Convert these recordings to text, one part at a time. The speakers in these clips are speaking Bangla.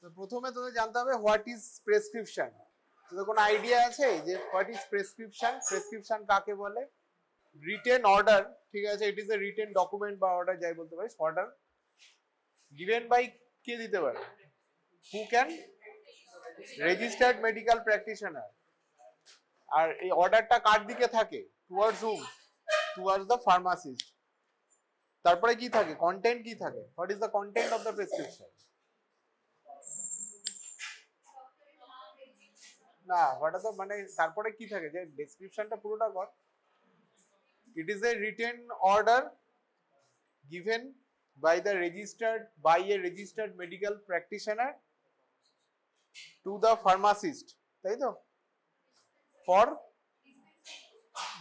তো প্রথমে তোদের জানতে হবে হোয়াট ইজ প্রেসক্রিপশন। তোদের কোনো আইডিয়া আছে যে হোয়াট ইজ প্রেসক্রিপশন? প্রেসক্রিপশন কাকে বলে? রিটেন অর্ডার, ঠিক আছে, it is a written document বা অর্ডার যাই বলতে পারিস, অর্ডার গিভেন বাই কে দিতে পারে? Who can? Registered medical practitioner. আর এই অর্ডারটা কার দিকে থাকে? Towards hmm? Towards the pharmacist. তারপরে কি থাকে? কন্টেন্ট কি থাকে? What is the content of the prescription? না, হোয়াট আর দ্য মানে তারপরে কি থাকে? যে ডেসক্রিপশনটা পুরোটা কর। It is a written order given by a registered medical practitioner to the pharmacist, তাই তো? For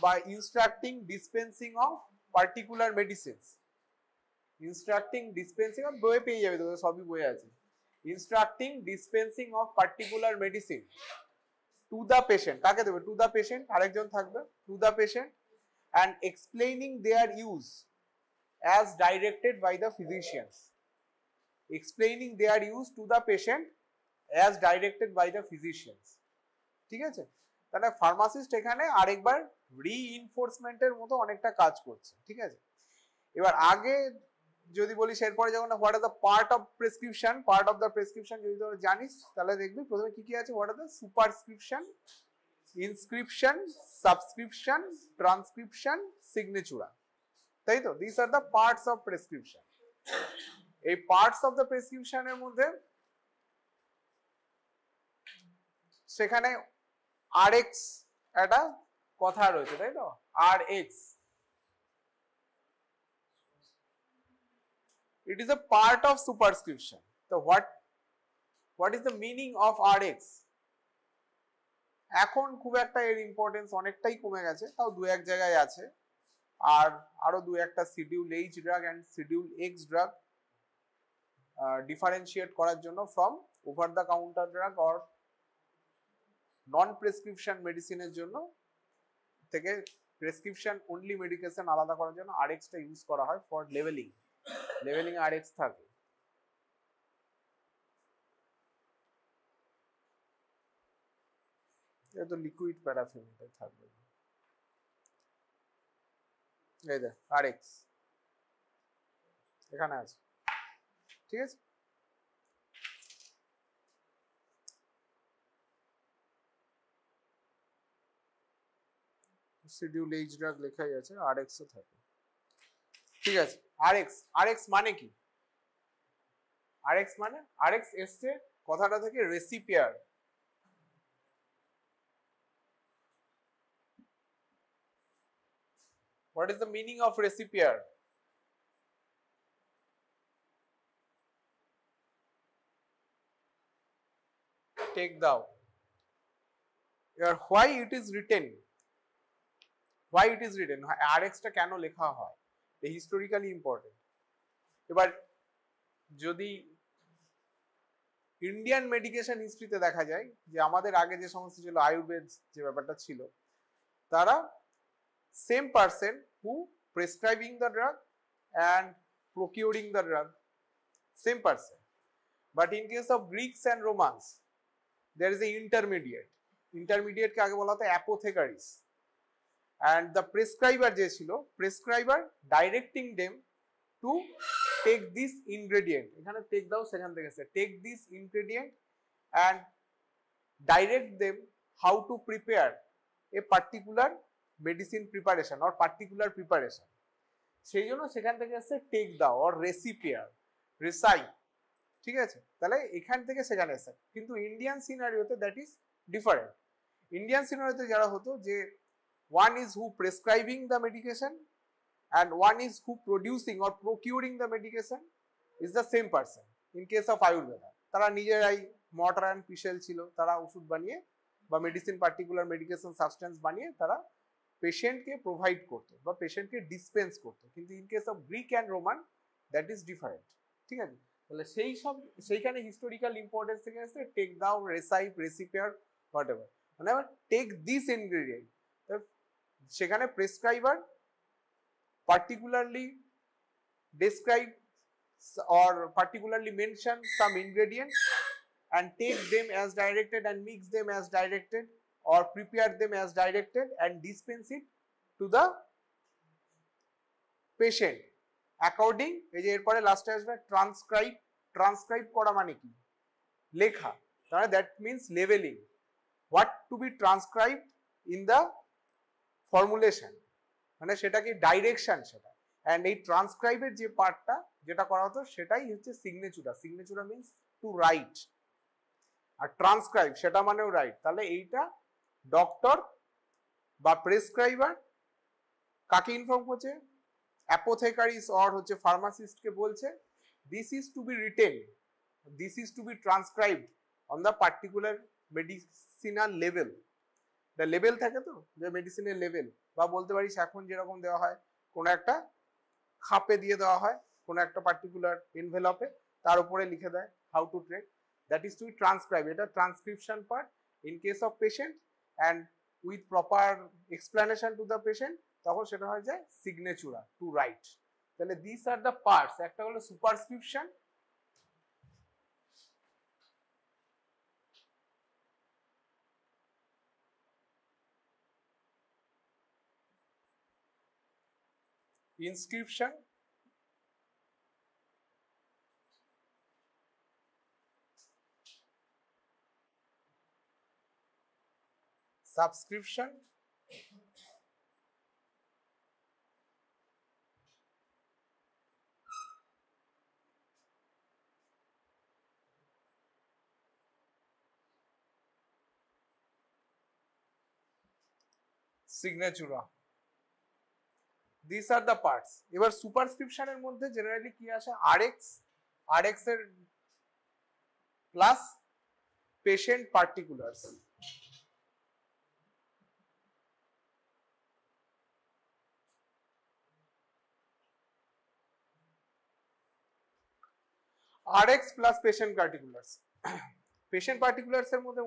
by instructing dispensing of particular medicines. Instructing dispensing of বইয়ে পেয়ে যাবে, তোদের সবই বইয়ে আছে। Instructing dispensing of particular medicine to the patient, কাকে দেবে? To the patient, আরেকজন থাকবে, to the patient, and explaining their use as directed by the physicians. Explaining their use to the patient as directed by the physicians. ঠিক আছে? তাহলে ফার্মাসিস্ট এখানে আরেকবার রিইনফোর্সমেন্টের মতো অনেকটা কাজ করছে, ঠিক আছে? এবার আগে যদি বলিস এরপরে যখন what are the part of prescription, part of the prescription যদি তোরা জানিস তাহলে দেখবি প্রথমে কি কি আছে। What are the superscription, inscription, subscription, transcription, signatura, তাই তো? This are the parts of prescription. এই পার্টস অফ দ্য প্রেসক্রিপশনের মধ্যে সেখানে আরএক্স একটা কথা রয়েছে, তাই তো? Rx, it is a part of superscription. So what is the meaning of RX? এখন খুব একটা এর ইম্পর্টেন্স অনেকটাই কমে গেছে, তাও দু এক জায়গায় আছে। আর আরো দু একটা schedule H drug and schedule X drug differentiate করার জন্য from over the counter drug or non prescription মেডিসিনের জন্য থেকে প্রেসক্রিপশন অনলি মেডিকেশন আলাদা করার জন্য আরএক্সটা ইউজ করা হয় ফর লেভেলিং। লেভেলিং আরএক্স থাকে। এটা তো লিকুইড প্যারাফিন থাকবে। এই যে আরএক্স এখানে আছে, ঠিক আছে? শিডিউল এইচ ড্রাগ লেখাই আছে, আরএক্স ও থাকে, ঠিক আছে? আরএক্স, আরএক্স মানে কি? আরএক্স মানে, আরএক্স এসছে কথাটা থেকে রেসিপিয়ার। What is the meaning of recipier? Take thou. Why it is written? Why it is written? RX টা কেন লেখা হয়? এটা হিস্টোরিক্যালি ইম্পর্টেন্ট। এবার যদি ইন্ডিয়ান মেডিকেশন হিস্ট্রিতে দেখা যায় যে আমাদের আগে যে সমস্ত ছিল আয়ুর্বেদ যে ব্যাপারটা ছিল, তারা same person who prescribing the drug and procuring the drug, same person. But in case of Greeks and Romans, there is a intermediate. Intermediate কে আগে বলা হতো apothecaries. And the prescriber যে ছিল, prescriber directing them to take this ingredient. এখানে take দাও, সেখান থেকে এসেছে, take this ingredient and direct them how to prepare a particular medicine preparation or particular preparation. সেই জন্য সেখান থেকে এসেছে টেক দাও or recipient, recite, ঠিক আছে? তাহলে এখান থেকে সেখানে এসেছে। কিন্তু ইন্ডিয়ান সিনারিওতে দ্যাট ইজ ডিফারেন্ট। ইন্ডিয়ান সিনারিওতে যারা হতো যে one is who prescribing the medication and one is who producing or procuring the medication is the same person. In case of Ayurveda, তারা নিজেরাই মর্টার অ্যান্ড পিসেল ছিল, তারা ওষুধ বানিয়ে বা মেডিসিন পার্টিকুলার মেডিকেশন সাবস্টেন্স বানিয়ে তারা পেশেন্টকে প্রোভাইড করতো বা পেশেন্টকে ডিসপেন্স করতো। কিন্তু in case of Greek and Roman that is different, ঠিক আছে? তাহলে সেইখানে হিস্টোরিক্যাল ইম্পর্টেন্স থেকে আসছে টেক দাও, রেসাইপ, রেসিপিয়ার, হোয়াট এভার, মানে টেক দিস ইনগ্রেডিয়েন্ট। সেখানে প্রেসক্রাইবার particularly describe or particularly mention some ingredient and take them as directed and mix them as directed or prepare them as directed and dispense it to the patient according এই যে এরপরে লাস্টে আসবে ট্রান্সক্রাইব করা মানে কি লেখা তাহলে that means leveling what to be transcribed in the formulation মানে সেটা কি ডাইরেকশন সেটা and এই ট্রান্সক্রাইবের যে পার্টটা যেটা করা হতো সেটাই হচ্ছে সিগনেচুরা মিন্স টু রাইট আর ট্রান্সক্রাইব সেটা মানেও রাইট তাহলে এইটা ডক্টর বা প্রেসক্রাইবার কাকে ইনফর্ম করছে অ্যাপোথেকারিস অর হচ্ছে ফার্মাসিস্টকে বলছে this is to be written this is to be transcribed on the particular medicinal level the level থাকে তো যে মেডিসিনের লেভেল বা বলতে পারিস এখন যেরকম দেওয়া হয় কোনো একটা খাপে দিয়ে দেওয়া হয় কোনো একটা পার্টিকুলার এনভেলপে তার উপরে লিখে দেয় how to trek that is to transcribe এটা transcription part in case of patient and with proper explanation to the patient তখন সেটা হয়ে যায় সিগনেচুরা টু রাইট তাহলে দিস আর দ্য পার্টস একটা হলো সুপারস্ক্রিপশন inscription subscription signature these are the parts এবার সুপারস্ক্রিপশন এর মধ্যে জেনারেলি কি আসে rx এর plus patient particulars rx plus patient particulars patient particulars এর মধ্যে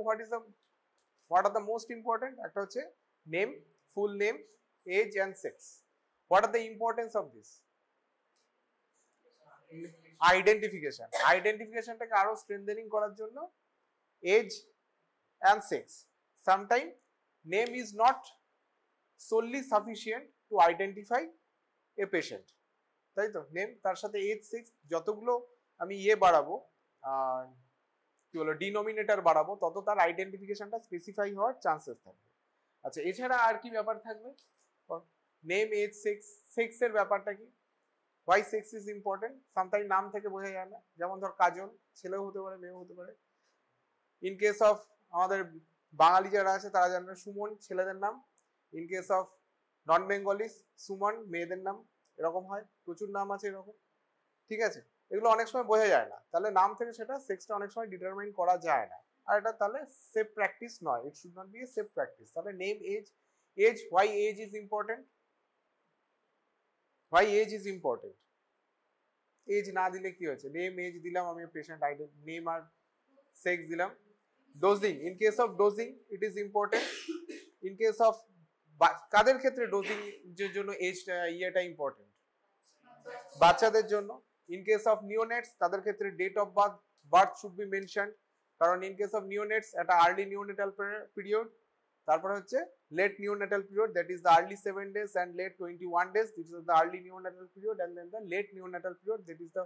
what are the most important একটা হচ্ছে name full name age and sex what are the importance of this identificationটাকে আরো strengthening করার জন্য age and sex sometimes name is not solely sufficient to identify a patient তাই তো নেম তার সাথে age sex যতগুলো আমি বাড়াবো কি বলো ডিনোমিনেটর বাড়াবো তত তার আইডেন্টিফিকেশনটা স্পেসিফাই হওয়ার চান্সেস থাকবে আচ্ছা এছাড়া আর কি ব্যাপার থাকবে নেম এজ সেক্স এর ব্যাপারটা কি why sex is important sometime নাম থেকে বোঝা যায় না যেমন ধর কাজল ছেলেও হতে পারে মেয়েও হতে পারে ইন কেস অফ আমাদের বাঙালি যারা আছে তারা জানবে সুমন ছেলেদের নাম in case of non Bengalese Suman মেয়েদের নাম এরকম হয় প্রচুর নাম আছে এরকম ঠিক আছে এগুলো অনেক সময় বোঝা যায় না তাহলে নাম থেকে সেটা সেক্সটা অনেক সময় ডিটারমাইন করা যায় না আর এটা তাহলে সেফ প্র্যাকটিস নয় it should not be a safe practice তাহলে name age why age is important why age is important age না দিলে কি হচ্ছে নেম এজ দিলাম আমি পেশেন্ট আইডি নেম আর সেক্স দিলাম dosing in case of dosing it is important in case of কাদের ক্ষেত্রে ডোজিং এর জন্য এজটা ইম্পর্টেন্ট বাচ্চাদের জন্য in case of neonates তাদের ক্ষেত্রে date of birth should be mentioned কারণ in case of neonates একটা early neonatal period তারপর হচ্ছে late neonatal period that is the early 7 days and late 21 days this is the early neonatal period and then the late neonatal period that is the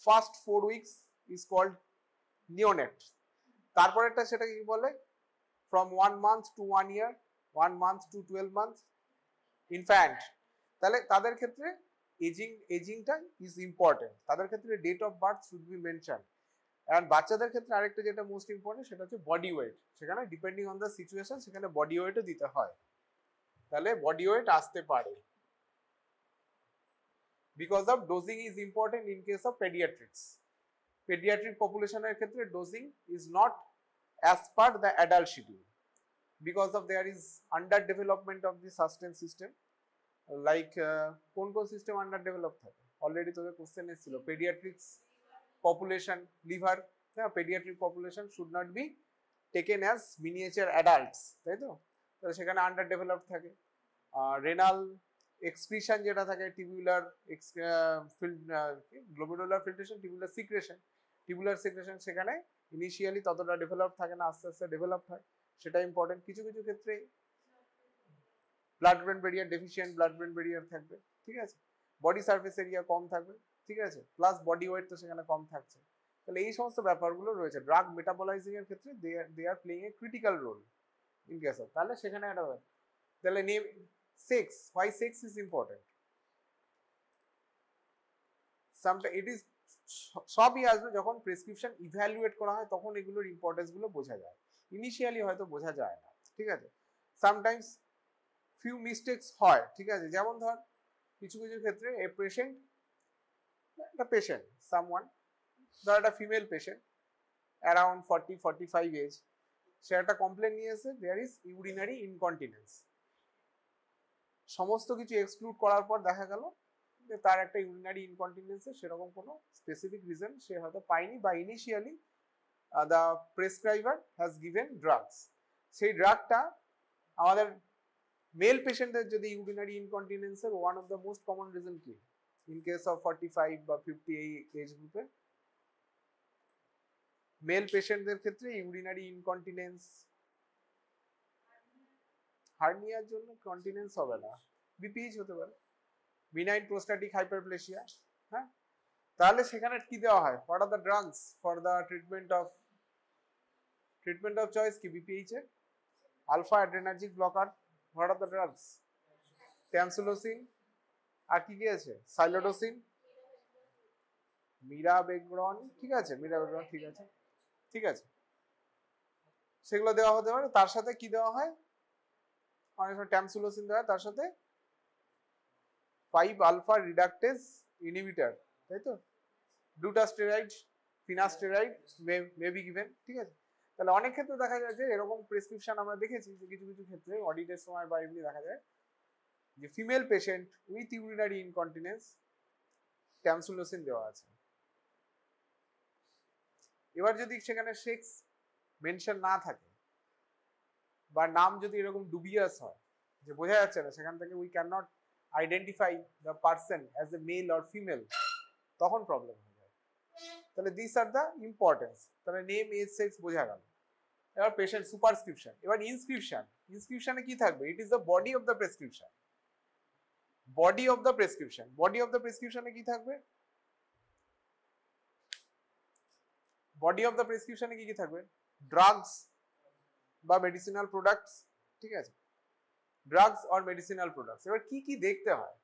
first 4 weeks is called neonate তারপরেরটা সেটা কি বলে from 1 month to 1 year 1 month to 12 months infant তাহলে তাদের ক্ষেত্রে এজিংটা ইজ ইম্পর্টেন্ট তাদের ক্ষেত্রে date of birth should be mention and বাচ্চাদের ক্ষেত্রে আরেকটা যেটা মোস্ট ইম্পর্টেন্ট সেটা হচ্ছে বডি ওয়েট সেখানে ডিপেন্ডিং অন দ্য সিচুয়েশন সেখানে বডি ওয়েটও দিতে হয় তাহলে বডি ওয়েট আসতে পারে because of dosing is important in case of paediatric পপুলেশনের ক্ষেত্রে dosing is not as per the adult schedule because of there is under development of the sustain system like কোন সিস্টেম আন্ডার ডেভেলপ থাকে অলরেডি তোদের কোশ্চেন এসেছিল পেডিয়াট্রিক্স পপুলেশন লিভার হ্যাঁ paediatric population should not B taken as miniature adults তাই তো তাহলে সেখানে আন্ডার ডেভেলপ থাকে রেনাল এক্সক্রিশন যেটা থাকে tubular glomerular filtration tubular secretion সেখানে ইনিশিয়ালি ততটা ডেভেলপ থাকে না, আস্তে আস্তে ডেভেলপ হয়, সেটা ইম্পর্টেন্ট। কিছু কিছু ক্ষেত্রে blood brain barrier deficient blood brain barrier থাকবে, ঠিক আছে, বডি সার্ফেস এরিয়া কম থাকবে, ঠিক আছে, প্লাস বডি ওয়েট তো সেখানে কম থাকছে। তাহলে এই সমস্ত ব্যাপারগুলো রয়েছে। ড্রাগ মেটাবলাইজিং এর ক্ষেত্রে they are playing a critical role in case of. তাহলে সেখানে একটা, তাহলে name sex, why sex is important, it is, সবই আসবে যখন প্রেসক্রিপশন ইভ্যালুয়েট করা হয়, তখন এগুলোর ইম্পর্টেন্স গুলো বোঝা যায়, ইনিশিয়ালি হয়তো বোঝা যায় না, ঠিক আছে। সামটাইমস ফিউ মিস্টেকস হয়, ঠিক আছে, যেমন ধর কিছু কিছু ক্ষেত্রে এ পেশেন্ট, একটা পেশেন্ট সামওয়ান, ধর একটা ফিমেল পেশেন্ট অ্যারাউন্ড 40-45 এজ, সে একটা কমপ্লেন নিয়ে এসে দেয়ার ইজ ইউরিনারি ইনকন্টিনেন্স। সমস্ত কিছু এক্সক্লুড করার পর দেখা গেল যে তার একটা ইউরিনারি ইনকন্টিনেন্সের সেরকম কোনো স্পেসিফিক রিজন সে হয়তো পায়নি, বা initially the prescriber has given drugs. সেই ড্রাগটা আমাদের মেল পেশেন্টদের যদি ইউরিনারি ইনকন্টিনেন্সের one of the most common reason কি, ইন কেস অফ 45 বা 50 এই এজ গ্রুপে মেল পেশেন্টদের ক্ষেত্রে ইউরিনারি ইনকন্টিনেন্স, হার্নিয়ার জন্য কন্টিনেন্স হবে না, বিপিএইচ হতে পারে, বিনাইন প্রোস্টাটিক হাইপারপ্লেসিয়া, হ্যাঁ, তাহলে সেখানে কি দেওয়া হয়, what are the drugs for the treatment of choice কি বিপিএইচ এর, alpha adrenergic blocker, what are the drugs, tamsulosin, আর কি কি আছে, সাইলোডোসিন, মিরাবেগ্রন, ঠিক আছে, মিরাবেগ্রন, ঠিক আছে, ঠিক আছে, সেগুলো দেওয়া হতে পারে। তার সাথে কি দেওয়া হয়, অনেক সময় ট্যামসুলোসিন দেওয়া হয়, তার সাথে 5 আলফা রিডাকটেজ ইনহিবিটর, তাই তো, ডুটাস্টেরয়েড, ফিনাস্টেরয়েড মে বি গিভেন, ঠিক আছে। তাহলে অনেক ক্ষেত্রে দেখা যায় যে এরকম প্রেসক্রিপশন আমরা দেখেছি যে কিছু কিছু ক্ষেত্রে অডিটের সময় বা এমনি দেখা যায় যে female patient with urinary incontinence tamsulosin দেওয়া আছে। এবার যদি সেখানে সেক্স মেনশন না থাকে বা নাম যদি এরকম ডুবিয়াস হয় যে বোঝা যাচ্ছে না, সেখান থেকে we can not identify the person as a male or female, তখন প্রবলেম হয়ে যায়। তাহলে দিস আর দ্য ইম্পর্টেন্স। তাহলে নেম, এজ, সেক্স বোঝা গেল। এবার পেশেন্ট সুপারস্ক্রিপশন, এবার ইনস্ক্রিপশনে কি থাকবে, it is the body of the prescription, body of the প্রেসক্রিপশনে কি থাকবে, বডি অফ দ্য প্রেসক্রিপশনে কি কি থাকবে, ড্রাগস বা মেডিসিনাল প্রোডাক্টস, ঠিক আছে, ড্রাগস অর মেডিসিনাল প্রোডাক্টস। এবার কি কি দেখতে হয়,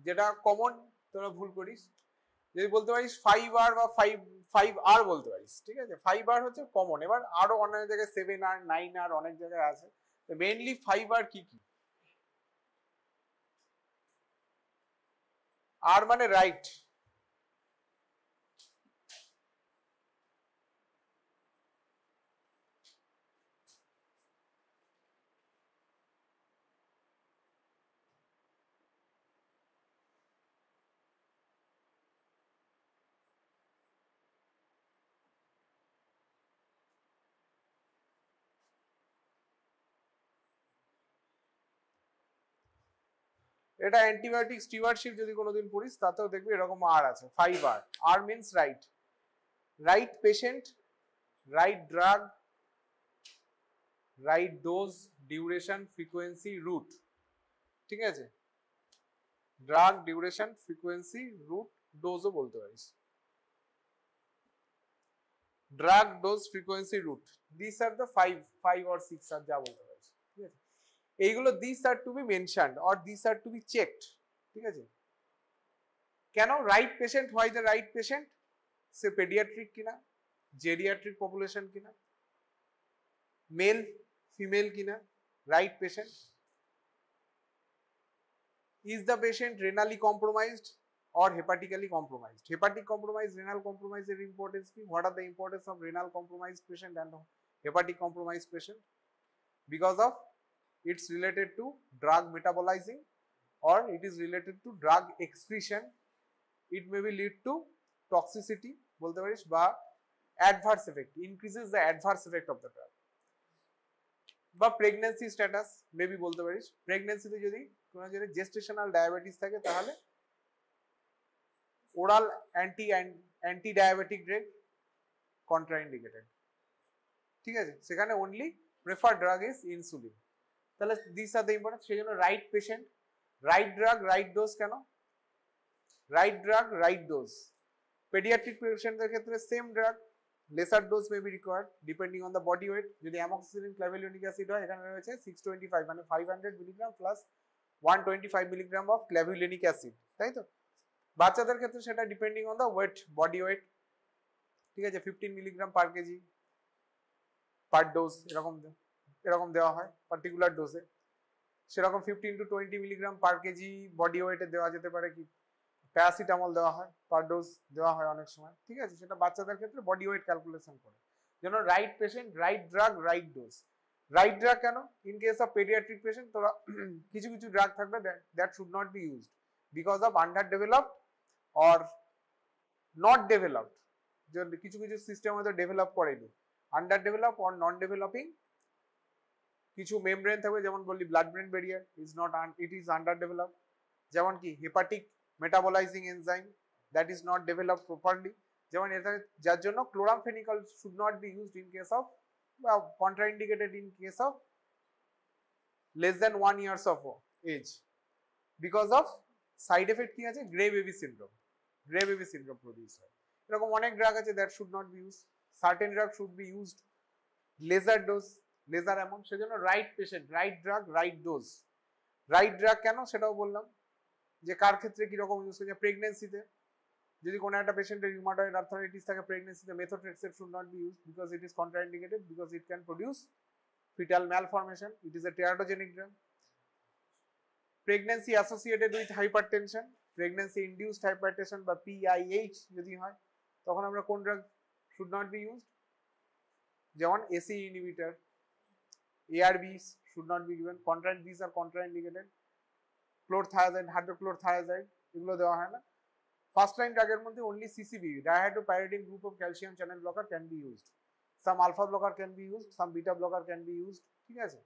যেটা কমন তোরা ভুল করিস, যদি বলতে পারিস 5R বা 5R বলতে পারিস, ঠিক আছে, 5R হচ্ছে কমন। এবার আরো অনেক জায়গায় 7R 9R অনেক জায়গায় আছে, মেইনলি 5R কি কি, আর মানে রাইট, এটা অ্যান্টিবায়োটিক স্টিওয়ার্ডশিপ যদি কোনোদিন পড়িস তাতেও দেখবি এরকম আর আছে, 5R। R means right, right patient, right drug, right dose, duration, frequency, route, ঠিক আছে, ড্রাগ, ডিউরেশন, ফ্রিকোয়েন্সি, রুট, ডোজও বলতে পারিস, drug, dose, frequency, route, this are the 5 or 6 R যা বলতে পারিস, ঠিক আছে। এইগুলো this are to be mentioned or this are to be checked, ঠিক আছে। কেন right patient, why the right patient, সে পেডিয়াট্রিক কিনা, জেরিয়াট্রিক পপুলেশন কিনা, মেল ফিমেল কিনা, right patient, is the patient renally compromised or hepatically compromised, hepatic compromise, renal compromise এর importance কি, what are the importance of renal compromised patient and hepatic compromised patient, because of it's related to drug metabolizing or it is related to drug excretion, it may be lead to toxicity বলতে পারিস, বা adverse effect, increases the adverse effect of the drug, বা প্রেগন্যান্সি স্ট্যাটাস মেবি বলতে পারিস, প্রেগন্যান্সিতে যদি কোনো যদি জেস্টেশনাল ডায়াবেটিস থাকে তাহলে oral anti diabetic drug contraindicated, ঠিক আছে, সেখানে only prefer drug is insulin. তাহলে দিস আর দ্য ইম্পর্টেন্ট। সেই জন্য right patient, right drug, right dose. কেন right drug, right dose? Paediatric পেশেন্টদের ক্ষেত্রে same drug, lesser dose may be required depending on the body weight. যদি অ্যামক্সিসিলিন ক্ল্যাভেলিনিক অ্যাসিড হয়, এখানে রয়েছে 625 মানে 500 milligram plus 125 milligram of clavulanic acid, তাই তো? বাচ্চাদের ক্ষেত্রে সেটা depending on the weight, body weight, ঠিক আছে, 15 milligram per kg per dose এরকম দেওয়া হয় পার্টিকুলার ডোজে। সেরকম 15 to 20 milligram per kg body ওয়েটে দেওয়া যেতে পারে কি প্যারাসিটামল দেওয়া হয়, পার ডোজ দেওয়া হয় অনেক সময়, ঠিক আছে। সেটা বাচ্চাদের ক্ষেত্রে বডি ওয়েট ক্যালকুলেশন করে। যেন right patient, right drug, right dose. Right drug কেন? In case of paediatric patient তোরা কিছু কিছু ড্রাগ থাকবে that should not be used because of under developed or not developed. কিছু কিছু সিস্টেম হয়তো ডেভেলপ করেনি, under develop or non developing কিছু মেমব্রেন থাকবে, যেমন বললি blood brain barrier is not, it is under develop. যেমন কি hepatic metabolising enzyme that is not developed properly, যেমন এটা, যার জন্য chloramphenicol should not be used in case of, বা contraindicated in case of less than 1 years of age because of side effect কি আছে, গ্রে বেবি সিনড্রোম প্রডিউস হয়। এরকম অনেক ড্রাগ আছে that should not be use, certain drug should be used lesser dose, lesser amount. সেজন্য right patient, right drug, right dose. Right drug কেন সেটাও বললাম, যে কার ক্ষেত্রে কিরকম ইউজ করছে। প্রেগনেন্সিতে যদি কোনো একটা পেশেন্টের রিউমাটয়েড আর্থ্রাইটিস থাকে, প্রেগনেন্সিতে methotrexate should not be use because it is contraindicated, because it can produce fetal malformation, it is a teratogenic drug. Pregnancy associated with hypertension, pregnancy induced hypertension বা PIH যদি হয়, তখন আমরা কোন drug should not be used? যেমন ACE inhibitor, ARBs should not be given, these are contraindicated. Chlorothiazide, hydrochlorothiazide এগুলো দেওয়া হয় না। ফার্স্ট লাইন ড্রাগের মধ্যে only CCB, dihydropyridine group of calcium channel blocker can be used. Some alpha blocker can be used, some beta blocker can be used, ঠিক আছে,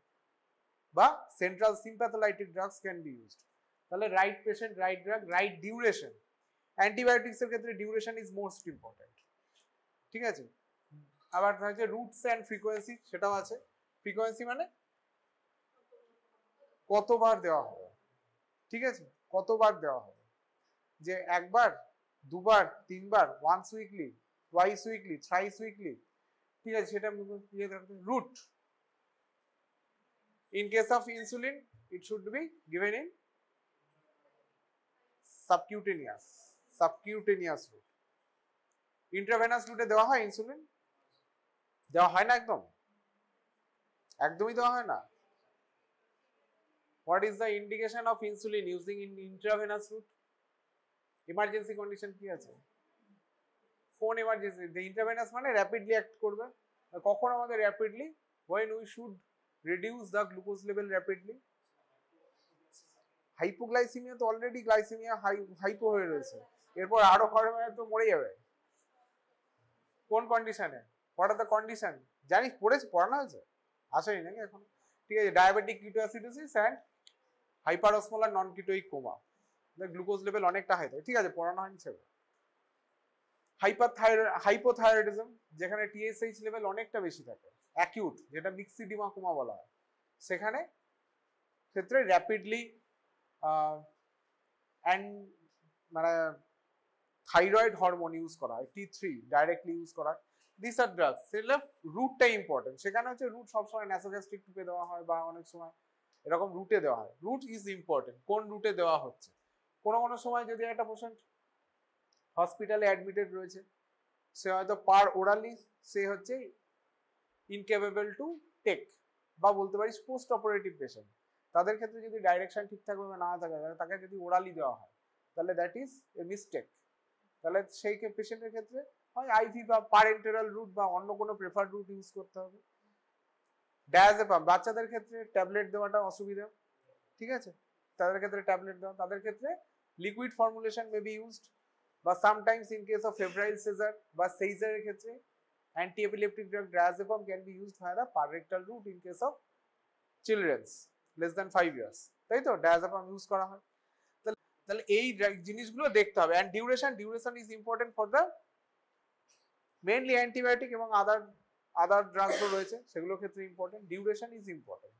বা central sympatholytic drugs can be used. তাহলে right patient, right drug, right duration. Antibiotics এর ক্ষেত্রে ডিউরেশন ইজ মোস্ট ইম্পর্টেন্ট, ঠিক আছে। আবার হচ্ছে রুটস অ্যান্ড ফ্রিকোয়েন্সি, সেটাও আছে। ফ্রিকোয়েন্সি মানে কতবার দেওয়া হবে, ঠিক আছে, কতবার দেওয়া হবে, যে একবার, দুবার, তিনবার, once weekly, twice weekly, thrice weekly, ঠিক আছে, সেটা route. In case of insulin, it should be given in subcutaneous route. Intravenous route দেওয়া হয় ইনসুলিন? দেওয়া হয় না, একদমই দেওয়া হয় না। What is the indication of insulin using in intravenous route? Emergency condition কি আছে? কোন emergency? The intravenous মানে rapidly act করবে। কখন আমাদের rapidly? When we should reduce the glucose level rapidly. Hypoglycaemia তো অলরেডি গ্লাইসিমিয়া হাইপো হয়ে রয়েছে, এরপর আরো হরমোনে তো মরে যাবে। কোন কন্ডিশনে? হোয়াট আর দ্য কন্ডিশন জানিস, পড়ানো হয়েছে, আসেনি নাকি এখন? ঠিক আছে, diabetic ketoacidosis and hyperosmolar non ketotic coma, glucose level অনেকটা হাই থাকে, ঠিক আছে, পড়ানো হয়নি সেটা। হাইপোথাইরয়েডিজম, যেখানে টিএসএইচ লেভেল অনেকটা বেশি থাকে, অ্যাকিউট, যেটা মিক্সিডিমা কোমা বলা হয়, সেখানে ক্ষেত্রে র্যাপিডলি মানে থাইরয়েড হরমোন ইউজ করা হয়, T3 ডাইরেক্টলি ইউজ করা হয়। দিস আর ড্রাগস, সেটা রুটটা ইম্পর্টেন্ট। সেখানে হচ্ছে রুট সবসময় ন্যাসোগ্যাস্ট্রিক টিপে দেওয়া হয় বা অনেক সময় এরকম রুটে দেওয়া হয়। রুট ইজ ইম্পর্টেন্ট, কোন রুটে দেওয়া হচ্ছে। কোনো কোনো সময় যদি একটা পেশেন্ট হসপিটালে অ্যাডমিটেড রয়েছে, সে হয়তো পার ওরালি সে হচ্ছে ইনকেপেবল টু টেক, বা বলতে পারিস পোস্ট অপারেটিভ পেশেন্ট, তাদের ক্ষেত্রে যদি ডাইরেকশন ঠিকঠাকভাবে না থাকে, তাকে যদি ওরালি দেওয়া হয়, তাহলে দ্যাট ইজ এ মিস্টেক। তাহলে সেই পেশেন্টের ক্ষেত্রে হয় আইভি বা পারেন্টেরাল রুট বা অন্য কোনো প্রেফার্ড রুট ইউজ করতে হবে। ডায়াজেপাম বাচ্চাদের ক্ষেত্রে ট্যাবলেট দেওয়াটা অসুবিধা, ঠিক আছে, তাদের ক্ষেত্রে ট্যাবলেট দেওয়া, তাদের ক্ষেত্রে liquid formulation may be used, বা sometimes in case of febrile seizure বা সেইজারের ক্ষেত্রে anti epileptic drug diazepam can be used via the per rectal route in case of childrens less than 5 years, তাই তো, ডায়াজেপাম ইউজ করা হয়। তাহলে এই জিনিসগুলো দেখতে হবে। And duration is important for the mainly antibiotic এবং আদার ড্রাগসও রয়েছে, সেগুলোর ক্ষেত্রে ইম্পর্টেন্ট। ডিউরেশন ইজ ইম্পর্টেন্ট,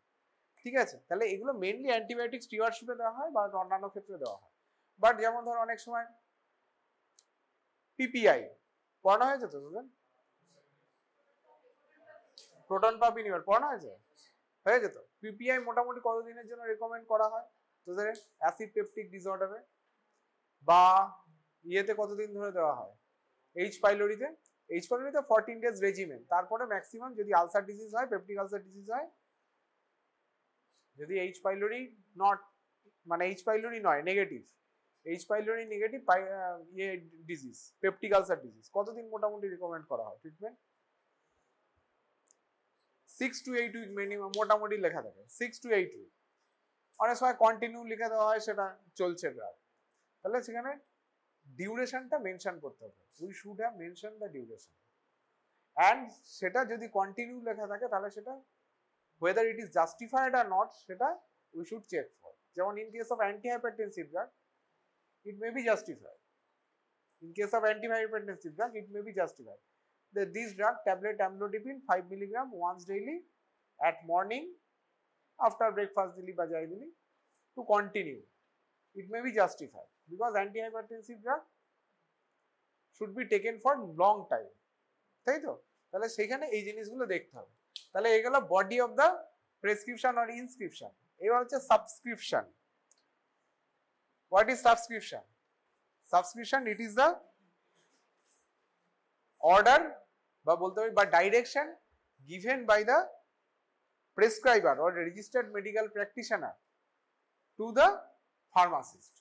ঠিক আছে? তাহলে এগুলো মেইনলি অ্যান্টিবায়োটিক স্টিওয়ারশিপে দেওয়া হয় বা অন্যান্য ক্ষেত্রে দেওয়া হয়। বাট যেমন ধর অনেক সময় পিপিআই পড়ানো হয়েছে তো তোদের, প্রোটন পাম্প ইনহিবিটর পড়ানো হয়েছে তো। পিপিআই মোটামুটি কতদিনের জন্য রেকমেন্ড করা হয় তোদের অ্যাসিড পেপটিক ডিসঅর্ডারে, বা ইয়েতে কতদিন ধরে দেওয়া হয় এইচ পাইলোরিতে? এইচ পাইলোরিতে 14 ডেজ রেজিমেন, তারপরে ম্যাক্সিমাম যদি আলসার ডিজিজ হয়, পেপটিক আলসার ডিজিজ হয়, যদি এইচ পাইলোরি নট মানে এইচ পাইলোরি নয় নেগেটিভ, এইচ পাইলোরি নেগেটিভ ইয়ে ডিজিজ, পেপটিক আলসার ডিজিজ, কতদিন মোটামুটি রিকমেন্ড করা হয় ট্রিটমেন্ট? 6 to 8 উইক মিনিমাম মোটামুটি লেখা থাকে, 6 to 8 উইক। অনেক সময় কন্টিনিউ লিখে দেওয়া হয়, সেটা চলছে ড্রাগ। তাহলে সেখানে ডিউরেশনটা মেনশন করতে হবে, we should have mention the duration. And সেটা যদি কন্টিনিউ লেখা থাকে তাহলে সেটা whether it is justified or not সেটা we should check for. যেমন in case of antihypertensive drug it may be justified, in case of antihypertensive drug it may be justified. This drug tablet amlodipine 5 mg once daily at morning after breakfast dili ba jai dili to continue, it may be justified because antihypertensive drug should be taken for long time, তাই তো? তাহলে সেখানে এই জিনিসগুলো দেখতে হবে। তাহলে এগুলো body of the prescription or inscription. এবার হচ্ছে subscription. What is subscription? Subscription it is the order বা বলতে পারি বা direction given by the prescriber or registered medical practitioner to the pharmacist.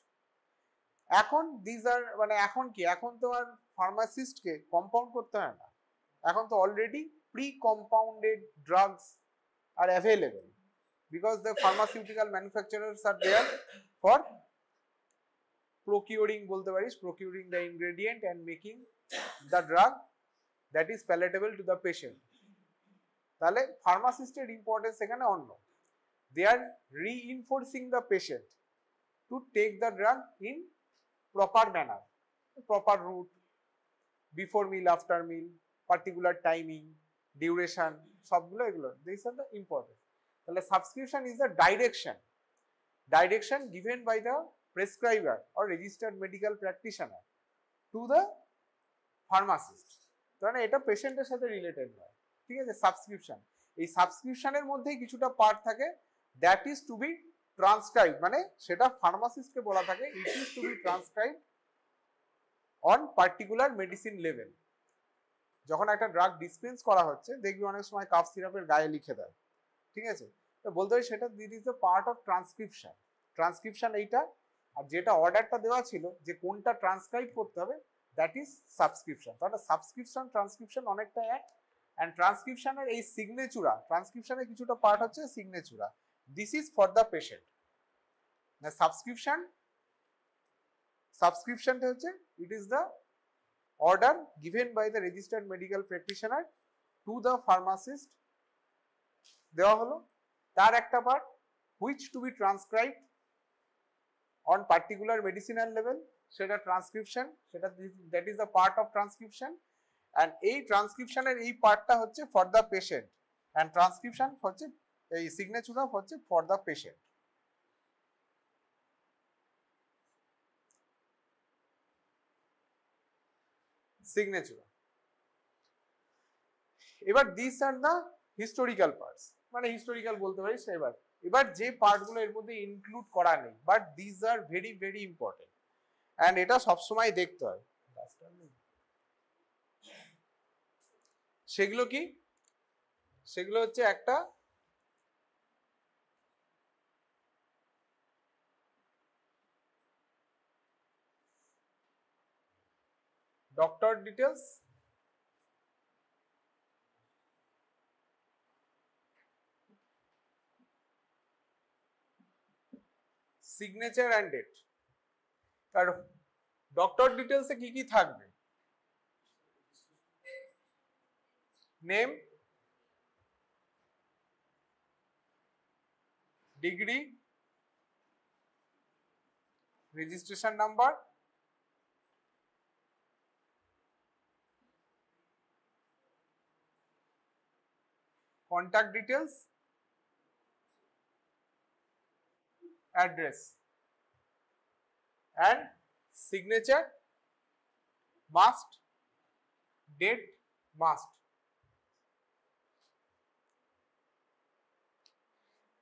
এখন দিস আর মানে এখন কি, এখন তো আর ফার্মাসিস্টকে কম্পাউন্ড করতে হয় না, এখন তো already pre-compounded drugs are available because the pharmaceutical manufacturers are there for procuring the ingredient and making the drug that is palatable to the patient. তাহলে pharmacist's importance এখানে অন্য, they are reinforcing the patient to take the drug in proper manner, proper route, before meal, after meal, particular timing, duration, সবগুলো এগুলো these are the important. তাহলে subscription is the direction given by the prescriber or registered medical practitioner to the pharmacist। কারণ এটা পেশেন্টের সাথে রিলেটেড নয়, ঠিক আছে? সাবস্ক্রিপশন, এই সাবস্ক্রিপশনের মধ্যেই কিছুটা পার্ট থাকে that is to be transcribe, মানে সেটা ফার্মাসিস্টকে বলা থাকে it is to be transcribe on particular medicine level. যখন একটা ড্রাগ ডিসপেন্স করা হচ্ছে দেখবি অনেক সময় কাফ সিরাপের গায়ে লিখে দেয়, ঠিক আছে? তো বলতে হয় সেটা this is the part of transcription. Transcription এইটা, আর যেটা অর্ডারটা দেওয়া ছিল যে কোনটা ট্রান্সক্রাইব করতে হবে দ্যাট ইজ সাবস্ক্রিপশন। তাহলে সাবস্ক্রিপশন ট্রান্সক্রিপশন অনেকটা এক। অ্যান্ড ট্রান্সক্রিপশনের এই সিগনেচুরা, ট্রান্সক্রিপশনের কিছুটা পার্ট হচ্ছে signatura, this is for the patient. সাবস্ক্রিপশনটা হচ্ছে it is the order given by the registered medical practitioner to the pharmacist, দেওয়া হলো তার একটা part which to be transcribed on particular medicinal level, সেটা ট্রান্সক্রিপশন, সেটা that is the part of transcription, and এই ট্রান্সক্রিপশনের এই পার্টটা হচ্ছে for the patient, and transcription হচ্ছে এই সিগনেচার হচ্ছে for the patient। সিগনেচার। এবার this are the historical parts, মানে হিস্টোরিক্যাল বলতে পারিস। এবার যে পার্টগুলো এর মধ্যে ইনক্লুড করা নেই but this are very very important, and এটা সবসময় দেখতে হয়। সেগুলো কি? সেগুলো হচ্ছে একটা doctor details, signature and date. আর ডক্টর ডিটেলসে কি কি থাকবে? Name, degree, registration number, contact details, address, and signature must, date must.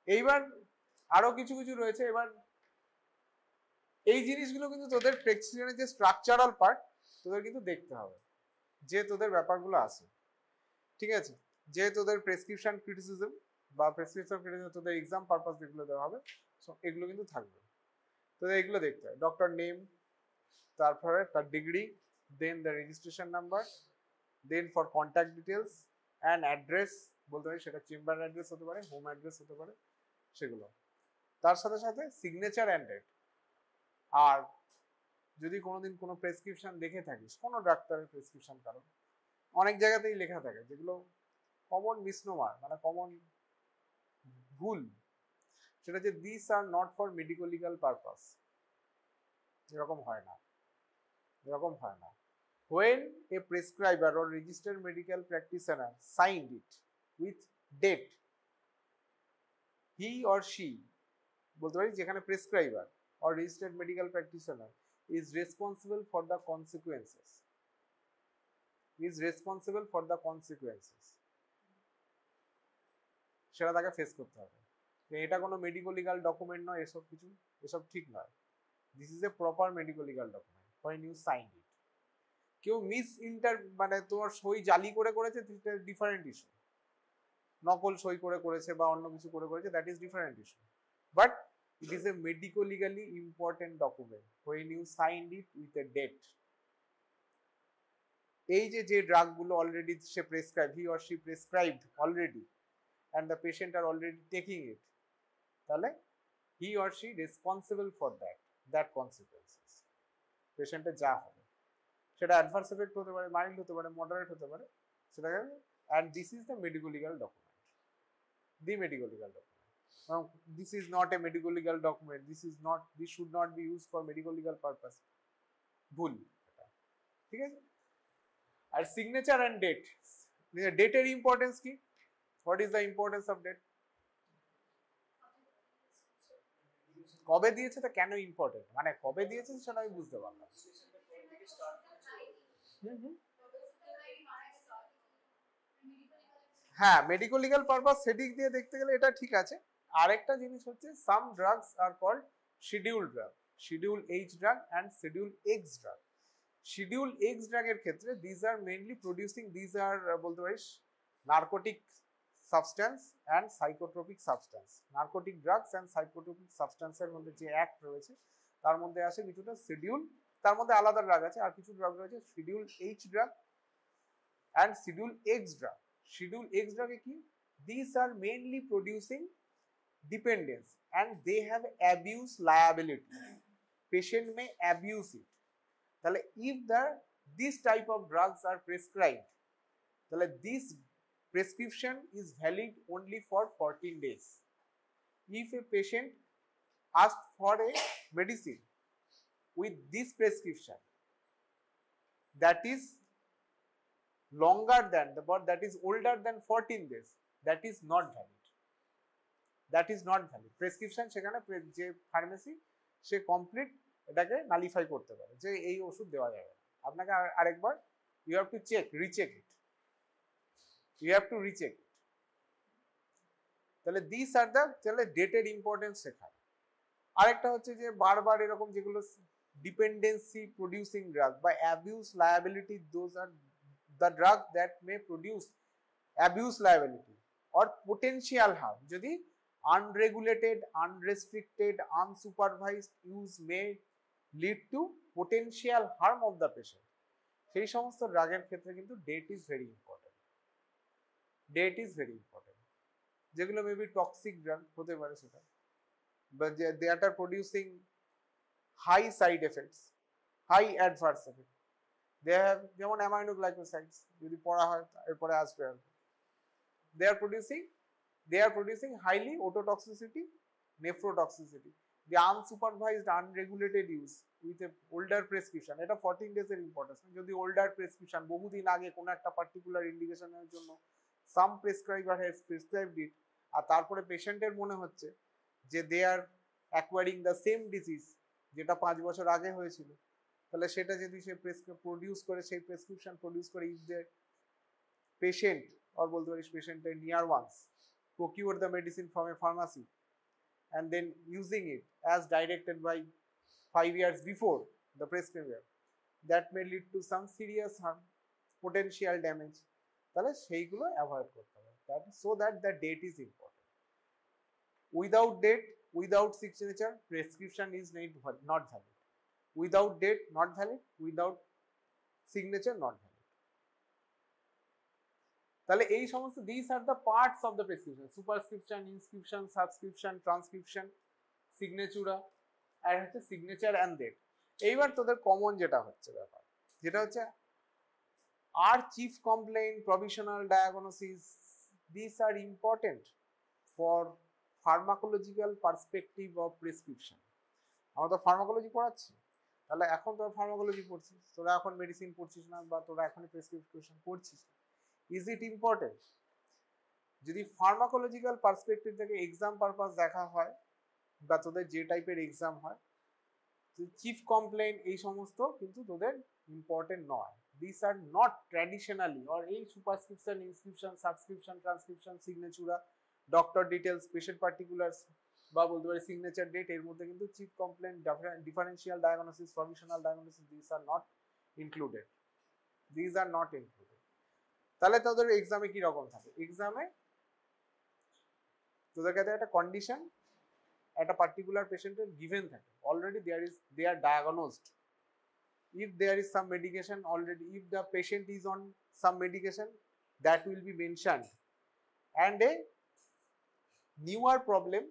এইবার আরো কিছু কিছু রয়েছে। এবার এই জিনিসগুলো কিন্তু তোদের প্রেসক্রিপশনের যে স্ট্রাকচারাল পার্ট তোদের কিন্তু দেখতে হবে, যে তোদের ব্যাপারগুলো আছে, ঠিক আছে, যে তোদের প্রেসক্রিপশন ক্রিটিসিজম বা প্রেসক্রিপশন ক্রিটিসিজম তোদের এক্সাম পারপাস যেগুলো দেওয়া হবে, সো এগুলো কিন্তু থাকবে, তোদের এগুলো দেখতে হবে। ডক্টর নেম, তারপরে তার degree, then the registration number, then for contact details and address বলতে পারি, সেটা চেম্বার অ্যাড্রেস হতে পারে, হোম অ্যাড্রেস হতে পারে, সেগুলো। তার সাথে সাথে সিগনেচার অ্যান্ড ডেট। আর যদি কোনোদিন কোনো প্রেসক্রিপশন দেখে থাকিস, কোনো ডাক্তারের প্রেসক্রিপশন, কারণ অনেক জায়গাতেই লেখা থাকে যেগুলো কমন মিসনোমার, মানে কমন ভুল, সেটা যে this are not for medico legal purpose, এরকম হয় না, এরকম হয় না। When a prescriber or registered medical practitioner signed it with date, he or she বলতে পারি যেখানে প্রেসক্রাইবার or registered medical practitioner is responsible for the consequences, is responsible for the consequences, সেটা তাকে ফেস করতে হবে। এটা কোনো মেডিকো লিগাল ডকুমেন্ট নয়, এসব কিছু, এসব ঠিক নয়। This is a proper medico legal document when you signed it. কেউ মানে তোমার সই জালি করে করেছে, ডিফারেন্ট ইস্যু, নকল সই করে করেছে বা অন্য কিছু করে করেছে, that is different issue, but it is a medico legally important document when you signed it with a date. এই যে ড্রাগগুলো অলরেডি সে prescribe, he or she prescribed already and the patient are already taking it, তাহলে he or she responsible for that consequences, পেশেন্টের যা হবে সেটা অ্যাডভার্স এফেক্ট হতে পারে, মাইল্ড হতে পারে, মডারেট হতে পারে, সেটাকে, and this is the medico legal document, the medico legal document. Now this is not a medico legal document, this should not be used for medico legal purpose, ভুল, ঠিক আছে। আর সিগনেচার এন্ড ডেট, ডেটের ইম্পর্টেন্স কি? What is the importance of date? কবে দিয়েছে তা কেন ইম্পর্টেন্ট, মানে কবে দিয়েছে সেটা আমি বুঝতে পারলাম। হ্যাঁ, মেডিকো লিগাল পারপাস সেদিক দিয়ে দেখতে গেলে এটা ঠিক আছে। আরেকটা জিনিস হচ্ছে some drugs are called schedule drug, schedule H drug and schedule X drug. Schedule X ড্রাগের ক্ষেত্রে these are mainly producing, these are বলতে পারিস narcotic substance and psychotropic substance. Narcotic drugs and psychotropic সাবস্টেন্সের মধ্যে যে অ্যাক্ট রয়েছে তার মধ্যে আসে কিছুটা শিডিউল, তার মধ্যে আলাদা ড্রাগ আছে, আর কিছু ড্রাগ রয়েছে schedule H drug and schedule X drug. Schedule X ড্রাগে কি, this are mainly producing dependence and they have abuse liability, patient may abuse it. তাহলে if this type of drugs are prescribed, তাহলে this prescription is valid only for 14 days. If a patient asks for a medicine with this prescription that is longer than but that is older than 14 days, that is not valid, that is not valid prescription। সেখানে যে ফার্মেসি সে কমপ্লিট এটাকে নালিফাই করতে পারে যে এই ওষুধ দেওয়া যাবে না, আপনাকে আরেকবার you have to recheck it, you have to recheck it. তাহলে দিস আর তাহলে ডেটের ইম্পর্টেন্স শেখায়। আরেকটা হচ্ছে যে বারবার এরকম যেগুলো ডিপেন্ডেন্সি প্রডিউসিং ড্রাগ বা abuse liability, those are the drug that may produce abuse liability or potential harm, যদি unregulated, unrestricted, unsupervised use may lead to potential harm of the patient, সেই সমস্ত ড্রাগের ক্ষেত্রে কিন্তু date is very important, date is very important. যেগুলো মেবি টক্সিক ড্রাগ হতে পারে সেটা, বা they are producing high side effects, high adverse effect, they have, যেমন অ্যামাইনোগ্লাইকোসাইডস যদি পড়া হয় এরপরে আসবে, they are producing highly ototoxicity, nephrotoxicity. The unsupervised, unregulated use with a older prescription, এটা 14 days এর ইম্পর্টেন্স। যদি ওল্ডার প্রেসক্রিপশন বহুদিন আগে কোনো একটা পার্টিকুলার ইন্ডিকেশনের জন্য সাম প্রেসক্রাইবার হ্যাজ প্রেসক্রাইবড ইট, আর তারপরে পেশেন্টের মনে হচ্ছে যে দে আর অ্যাকোয়ারিং দ্য সেম ডিজিজ যেটা 5 বছর আগে হয়েছিল, তাহলে সেটা যদি সে প্রডিউস করে, সেই প্রেসক্রিপশন প্রডিউস করে, ইফ দ্য পেশেন্ট or বলতে পারিস পেশেন্টের near ones procure the medicine from a pharmacy and then using it as directed by 5 years before the prescriber, that may lead to some serious harm, potential damage, তাহলে সেইগুলো অ্যাভয়েড করতে হবে। that so that the date is important. Without date, without signature, prescription is not valid. Without date, not valid. Without signature, not valid. তাহলে এই সমস্ত these are the parts of the prescription: superscription, inscription, subscription, transcription, signature, আর হচ্ছে signature and date। এইবার তোদের কমন যেটা হচ্ছে ব্যাপার, যেটা হচ্ছে আর chief complaint, provisional diagnosis, these are important for pharmacological perspective of prescription। আমরা তো ফার্মাকোলজি পড়াচ্ছি, তাহলে এখন তোরা ফার্মাকোলজি পড়ছিস, তোরা এখন মেডিসিন পড়ছিস না, বা তোরা এখন প্রেসক্রিপশন পড়ছিস। Is it important? যদি ফার্মাকোলজিক্যাল পার্সপেক্টিভ থেকে এক্সাম পারপাস দেখা হয়, বা তোদের যে টাইপের এক্সাম হয়, চিফ কমপ্লেইন এই সমস্ত কিন্তু তোদের ইম্পর্টেন্ট নয়। This are not traditionally, or এই superscription, inscription, subscription, transcription, signatura, doctor details, patient particulars, বা বলতে পারি সিগনেচার ডেট, এর মধ্যে কিন্তু chief complaint, differential diagnosis, provisional diagnosis, this are not included. This are not included. তাহলে তোদের এক্সামে কি রকম থাকে? এক্সামে তোদের কাছে একটা কন্ডিশন, একটা পার্টিকুলার পেশেন্টের গিভেন থাকে, already they are diagnosed. If there is some medication already, if the patient is on some medication, that will be mentioned, and a newer problem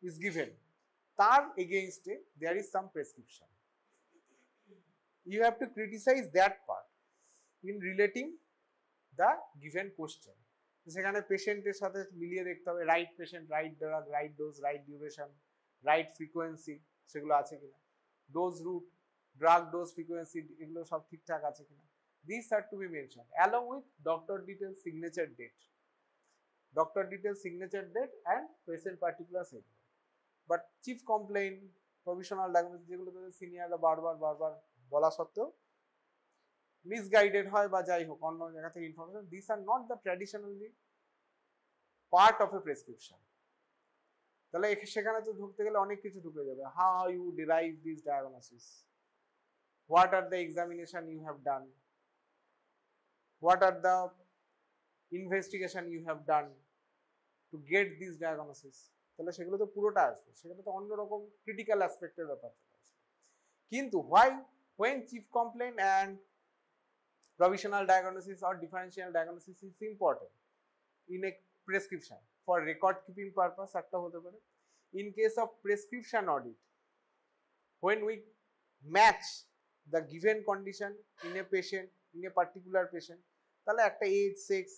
is given, তার against there is some prescription. You have to criticize that part in relating the given question. সেখানে পেশেন্টের সাথে মিলিয়ে দেখতে হবে right patient, right drug, right dose, right duration, right frequency, সেগুলো আছে কিনা, dose route, drug dose, frequency, এগুলো সব ঠিকঠাক আছে কিনা। This are to be mention along with doctor detail, signature date, doctor detail, signature date and patient particular সেগুলো। But chief complaint, provisional diagnosis, যেগুলো তাদের সিনিয়ররা বারবার বলা সত্ত্বেও মিসগাইডেড হয় বা যাই হোক অন্য জায়গা থেকে information, this are not the traditionally part of a prescription. তাহলে সেখানে তো ঢুকতে গেলে অনেক কিছু ঢুকে যাবে। How you derive this diagnosis, what are the examination you have done, what are the investigation you have done to get this diagnosis, তাহলে সেগুলো তো পুরোটা আসবে, সেখানে তো অন্যরকম ক্রিটিক্যাল অ্যাসপেক্টের ব্যাপার চলে আসবে। কিন্তু when chief complaint and provisional diagnosis or differential diagnosis is important in a prescription for record keeping purpose, একটা হতে পারে। In case of prescription audit, when we match the given condition in a patient, in a particular patient, তাহলে একটা এজ, সেক্স,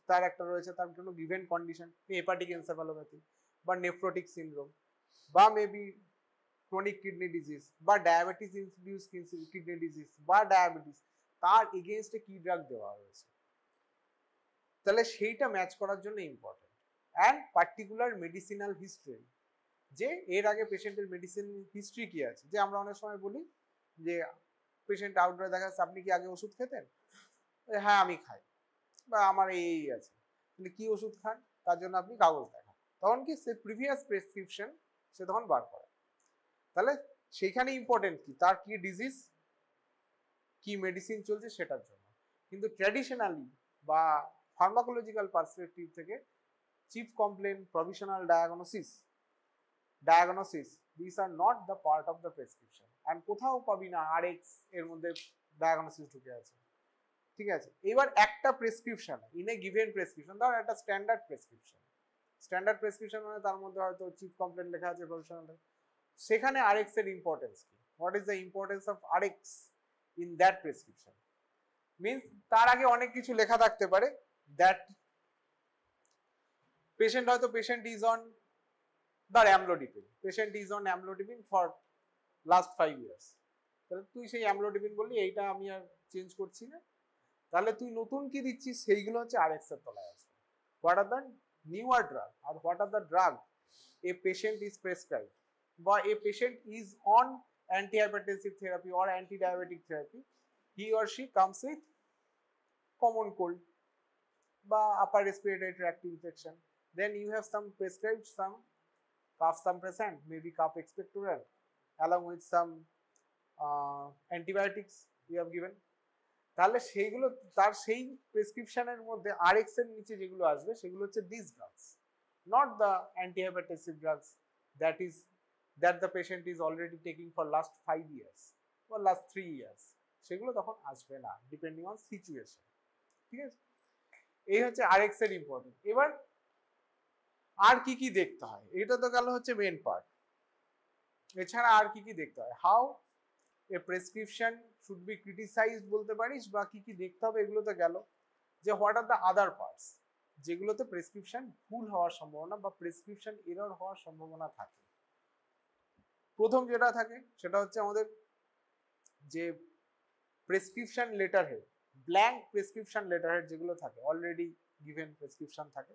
তার একটা রয়েছে, তার জন্য গিভেন কন্ডিশন, হেপাটিক এনসেফালোপ্যাথি বা নেফ্রোটিক সিনড্রোম, বা মেবি ক্রনিক কিডনি ডিজিজ, বা ডায়াবেটিস ইনডিউসড কিডনি ডিজিজ, বা ডায়াবেটিস, তার এগেইনস্টে কি ড্রাগ দেওয়া হয়েছে, তাহলে সেইটা ম্যাচ করার জন্য important. And particular medicinal history, যে এর আগে পেশেন্টের মেডিসিন হিস্ট্রি কি আছে। যে আমরা অনেক সময় বলি যে পেশেন্ট আউটডোরে দেখা যাচ্ছে, আপনি কি আগে ওষুধ খেতেন? হ্যাঁ আমি খাই, বা আমার এই আছে, কিন্তু কি ওষুধ খান তার জন্য আপনি কাগজ দেখান, তখন কি সে প্রিভিয়াস প্রেসক্রিপশন সে তখন বার করে। তাহলে সেইখানে ইম্পর্টেন্ট কি, তার কি ডিজিজ, কি মেডিসিন চলছে সেটার জন্য। কিন্তু ট্র্যাডিশনালি বা ফার্মাকোলজিক্যাল পার্সপেক্টিভ থেকে chief complain, provisional diagnosis, this are not the part of the prescription. And কোথাও পাবি না আরএক্স এর মধ্যে ডায়াগনোসিস ঢুকে আছে, ঠিক আছে। এবার একটা prescription, in a given prescription, ধর একটা স্ট্যান্ডার্ড প্রেসক্রিপশন মানে তার মধ্যে হয়তো চিফ কমপ্লেন লেখা আছে, প্রভিশনাল, সেখানে আরএক্স এর ইম্পর্টেন্স কি, what is the importance of RX in that prescription. Means তার আগে অনেক কিছু লেখা থাকতে পারে, দ্যাট পেশেন্ট হয়তো patient is on the amlodipine, patient is on amlodipine for last 5 years, তাহলে তুই সেই অ্যামলোডিপিন বললি এইটা আমি আর চেঞ্জ করছি না, তাহলে তুই নতুন কি দিচ্ছিস সেইগুলো হচ্ছে আরএক্স এর তলায় আসবে। What are the newer drug আর what are the drug a patient is prescribed বা a patient is on antihypertensive therapy or anti-diabetic therapy, he or she comes with common cold বা upper respiratory tract infection, then you have some prescribed some cough suppressant, maybe cough expectorant along with some antibiotics you have given. তাহলে সেইগুলো তার সেই প্রেসক্রিপশনের মধ্যে আরএক্স এর নিচে যেগুলো আসবে সেগুলো হচ্ছে this drugs, not the antihypertensive drugs that the patient is already taking for last 5 years or last 3 years, সেগুলো তখন আসবে না ডিপেন্ডিং অন সিচুয়েশন। ঠিক আছে, এই হচ্ছে আরএক্স এর ইম্পর্টেন্ট। এবার আর কি কি দেখতে হয়, এটা তো গেল হচ্ছে মেন পার্ট। এছাড়া আর কি কি দেখতে হয়, how A prescription should be criticised বলতে পারিস, বা কি কি দেখতে হবে এগুলো তো গেল। যে what are the other parts যেগুলোতে প্রেসক্রিপশন ভুল হওয়ার সম্ভাবনা বা প্রেসক্রিপশন এরর হওয়ার সম্ভাবনা থাকে। প্রথম যেটা থাকে সেটা হচ্ছে আমাদের যে prescription letter head, blank prescription letter head যেগুলো থাকে, অলরেডি গিভেন প্রেসক্রিপশন থাকে,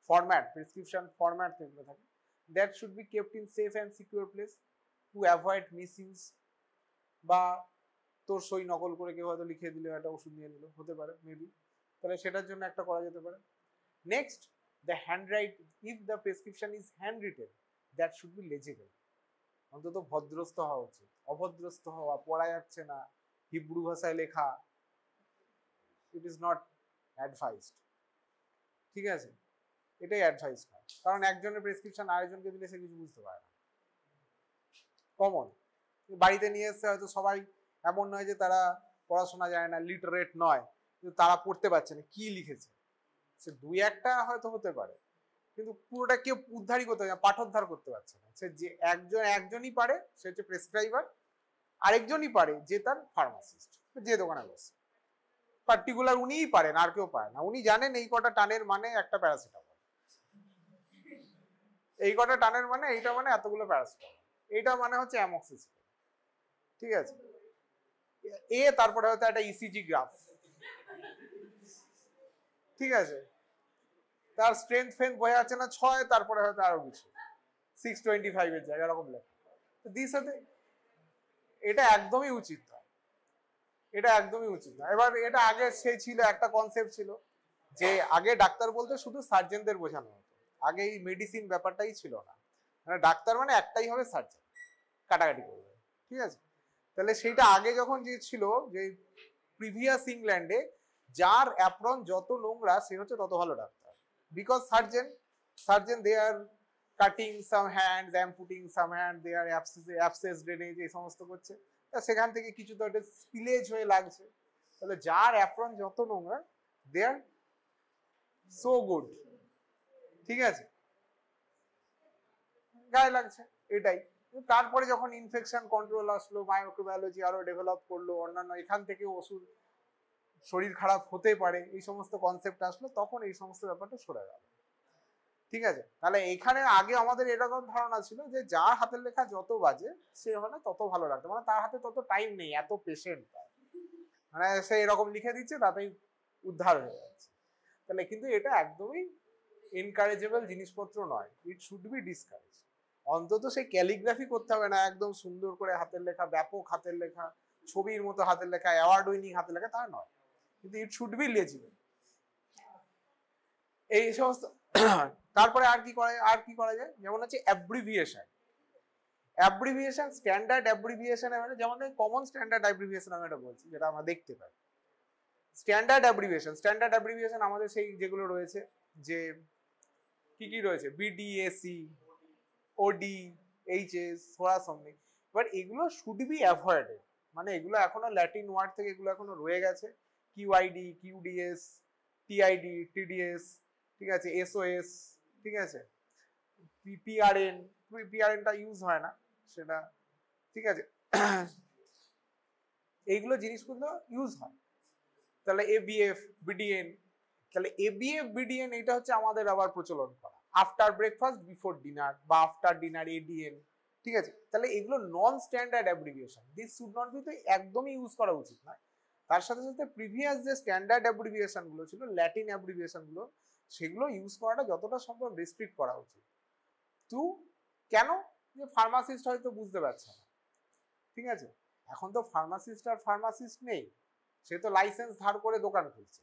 ফরম্যাট প্রেসক্রিপশন ফরম্যাট যেগুলো থাকে, that should be kept in safe and secure place to avoid misuse. বা তোর সই নকল করে কেউ হয়তো লিখে দিলে একটা ওষুধ নিয়ে নিল, হতে পারে মেবি, তাহলে সেটার জন্য একটা করা যেতে পারে। Next, the hand right, if the prescription is hand written that should be লেজিবল। অন্তত ভদ্রস্থ হওয়া উচিত, অভদ্রস্থ হওয়া, পড়া যাচ্ছে না, হিব্রু ভাষায় লেখা, ইট ইজ নট অ্যাডভাইসড। ঠিক আছে, এটাই অ্যাডভাইস নয়, কারণ একজনের প্রেসক্রিপশন আরেকজনকে দিলে সে কিছু বুঝতে পারে না। কমন বাড়িতে নিয়ে এসছে, হয়তো সবাই এমন নয় যে তারা পড়াশোনা যায় না, লিটারেট নয়, কিন্তু তারা পড়তে পারছে না কি লিখেছে, সে দুই একটা হয়তো হতে পারে, কিন্তু পুরোটা কেউ উদ্ধারই করতে পারছে না, পাঠোদ্ধার করতে পারছে না। সে যে একজনই পারে, সে হচ্ছে প্রেসক্রাইবার, আরেকজনই পারে যে তার ফার্মাসিস্ট, যে দোকানে বসে পার্টিকুলার উনিই পারেন, আর কেউ পারে না। উনি জানেন এই কটা টানের মানে একটা প্যারাসিটামল, এই কটা টানের মানে এইটা মানে এতগুলো প্যারাসিটামল, এইটা মানে হচ্ছে অ্যামক্সিসিলিন। ঠিক আছে, তারপরে হয়তো একটা ইসিজি গ্রাফ, ঠিক আছে, তার স্ট্রেংথ ফেন্থ বোঝা যাচ্ছে না 6, তারপরে হয়তো আরো কিছু 625 এর জায়গা এরকম লেখা। দিস হতে এটা একদমই উচিত না, এটা একদমই উচিত না। এবার এটা আগে সেই ছিল একটা কনসেপ্ট ছিল যে আগে ডাক্তার বলতে শুধু সার্জেনদের বোঝানো হতো, আগে এই মেডিসিন ব্যাপারটাই ছিল না, মানে ডাক্তার মানে একটাই হবে সার্জেন, কাটাকাটি করবে। ঠিক আছে, তাহলে সেইটা আগে যখন যে ছিল যে প্রিভিয়াস ইংল্যান্ডে যার অ্যাপ্রন যত নোংরা সে হচ্ছে তত ভালো ডাক্তার, because surgeon they are cutting some hand, amputating some hand, they are abscess drainage এই সমস্ত করছে, সেখান থেকে কিছু তো স্পিলেজ হয়ে লাগছে, তাহলে যার অ্যাপ্রন যত নোংরা দে আর সো গুড। ঠিক আছে, গায়ে লাগছে এটাই। তারপরে যখন ইনফেকশন কন্ট্রোল আসলো, মাইক্রোবায়োলজি আরো ডেভেলপ করলো, অন্যান্য এখান থেকে ওষুধ শরীর খারাপ হতে পারে এই সমস্ত কনসেপ্ট আসলো, তখন এই সমস্ত ব্যাপারটা সরে গেল। ঠিক আছে, তাহলে এখানে আগে আমাদের এরকম ধারণা ছিল যে যার হাতের লেখা যত বাজে সে হলে তত ভালো লাগতো, মানে তার হাতে তত টাইম নেই, এত পেশেন্ট, মানে সে এরকম লিখে দিচ্ছে তাতেই উদ্ধার হয়ে যাচ্ছে। তাহলে কিন্তু এটা একদমই এনকারেজেবল জিনিসপত্র নয়, ইট শুড বি ডিসকারেজ। অন্তত সেই ক্যালিগ্রাফি করতে হবে না, একদম সুন্দর করে হাতের লেখা, ব্যাপক হাতের লেখা, ছবির মতো হাতের লেখা, অ্যাওয়ার্ড উইনিং হাতের লেখা, তা নয়, কিন্তু ইট শুড বি লেজিবল। এই সমস্ত তারপরে আর কি করা যায়, যেমন হচ্ছে অ্যাব্রিভিয়েশন। স্ট্যান্ডার্ড অ্যাব্রিভিয়েশন মানে যেমন কমন স্ট্যান্ডার্ড অ্যাব্রিভিয়েশন আমি এটা বলছি, যেটা আমরা দেখতে পাই। স্ট্যান্ডার্ড অ্যাব্রিভিয়েশন আমাদের সেই যেগুলো রয়েছে, যে কি রয়েছে, বিডিএসি, ওডি, এইচএস, সোরাসমনি, বাট এগুলো শুড বি অ্যাভয়েডেড, মানে এগুলো এখনো ল্যাটিন ওয়ার্ড থেকে এগুলো এখনো রয়ে গেছে, কিউআইডি, কিউডিএস, টিআইডি, টিডিএস, ঠিক আছে, এসওএস, ঠিক আছে, পিআরএনটা ইউজ হয় না সেটা, ঠিক আছে, এইগুলো জিনিসগুলো ইউজ হয়। তাহলে এবিএফ, বিডিএন, তাহলে এবিএফ, বিডিএন এটা হচ্ছে আমাদের আবার প্রচলন করা, আফটার ব্রেকফাস্ট বিফোর ডিনার বা আফটার ডিনার এডিএন। ঠিক আছে, তাহলে এগুলো non standard abbreviation, this should not be, তো একদমই ইউজ করা উচিত নয়। তার সাথে সাথে প্রিভিয়াস যে স্ট্যান্ডার্ড অ্যাব্রিভিয়েশন গুলো ছিল, ল্যাটিন অ্যাব্রিভিয়েশন গুলো, সেগুলো ইউজ করাটা যতটা সম্ভব রেস্ট্রিক্ট করা উচিত। তো কেন? যে ফার্মাসিস্ট হয়তো বুঝতে পারছে না, ঠিক আছে, এখন তো ফার্মাসিস্ট আর ফার্মাসিস্ট নেই, সে তো লাইসেন্স ধার করে দোকান খুলছে,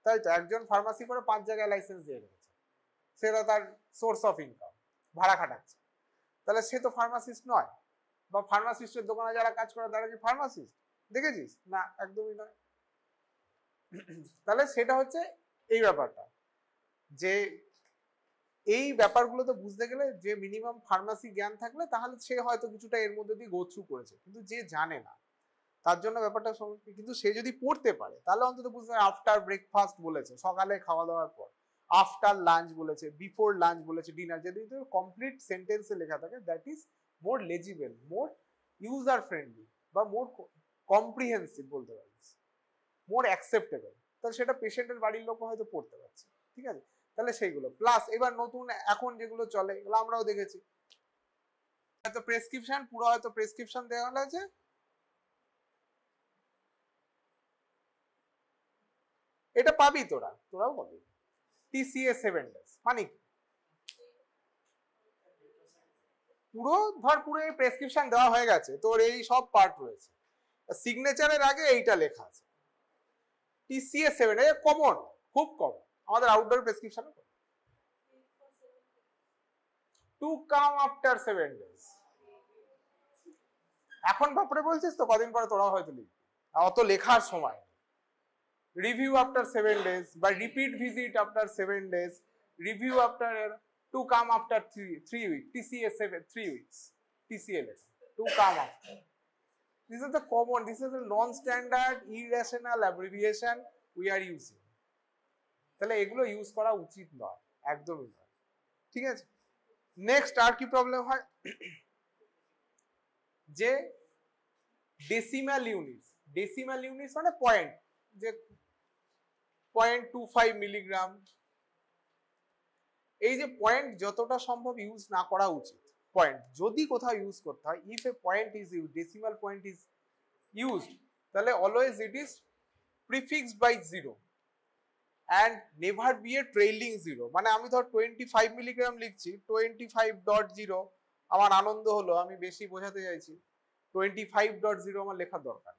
তাই তো, একজন ফার্মাসি করে 5 জায়গায় লাইসেন্স দিয়ে রেখেছে, সেটা তার সোর্স অফ ইনকাম, ভাড়া খাটাচ্ছে, তাহলে সে তো ফার্মাসিস্ট নয়। বা ফার্মাসিস্টের দোকানে যারা কাজ করে তারা কি ফার্মাসিস্ট দেখেছিস? না, একদমই নয়। তাহলে সেটা হচ্ছে এই ব্যাপারটা, যে এই ব্যাপারগুলো তো বুঝতে গেলে যে মিনিমাম ফার্মাসি জ্ঞান থাকলে তাহলে সে হয়তো কিছুটা এর মধ্যে দিয়ে গো থ্রু করেছে, কিন্তু যে জানে না তার জন্য ব্যাপারটা সমস্যা। কিন্তু সে যদি পড়তে পারে তাহলে অন্তত বুঝতে পারে, আফটার ব্রেকফাস্ট বলেছে, সকালে খাওয়া দাওয়ার পর, আফটার লাঞ্চ বলেছে, বিফোর লাঞ্চ বলেছে, ডিনার, যদি কমপ্লিট সেন্টেন্সে লেখা থাকে, that is more লেজিবল, more user friendly, বা মোর কম্প্রিহেন্সিভ বলতে পারিস, মোর অ্যাকসেপ্টেবল, তাহলে সেটা পেশেন্টের বাড়ির লোক হয়তো পড়তে পারছে, ঠিক আছে। তাহলে সেইগুলো প্লাস এবার নতুন এখন যেগুলো চলে এগুলো আমরাও দেখেছি, হয়তো প্রেসক্রিপশন, পুরো হয়তো প্রেসক্রিপশন দেওয়া হয়েছে, এটা পাবি তোরাও পাবি, TCA 7 days মানে পুরো ধর পুরো এই প্রেসক্রিপশন দেওয়া হয়ে গেছে, তোর এই সব পার্ট রয়েছে, সিগনেচারের আগে এইটা লেখা আছে, TCA 7 days কমন, খুব কমন আমাদের আউটডোর প্রেসক্রিপশনে, টু কাম আফটার 7 days। এখন বাপরে বলছিস তো, কদিন পরে তোরাও হয়তো লিখবি, অত লেখার সময়। রিভিউ আফটার 7 days বা repeat visit after 7 days, review after, to come after 3 weeks, TCA 7 3 weeks, TCA to come after. This is the common, this is the non-standard irrational abbreviation we are using. তাহলে এগুলো ইউজ করা উচিত নয়, একদমই নয়, ঠিক আছে। নেক্সট আর কি প্রবলেম হয়, যে ডেসিমাল ইউনিটস মানে পয়েন্ট, যে 0.25 মিলিগ্রাম, এই যে পয়েন্ট যতটা সম্ভব ইউজ না করা উচিত। পয়েন্ট যদি কোথাও ইউজ করতে হয়, if a point is use, decimal point is used, তাহলে always it is prefixed by 0 and never be a trailing 0। মানে আমি ধর 25 মিলিগ্রাম লিখছি, 25.0 আমার আনন্দ হলো, আমি বেশি বোঝাতে চাইছি, 25.0 আমার লেখার দরকার,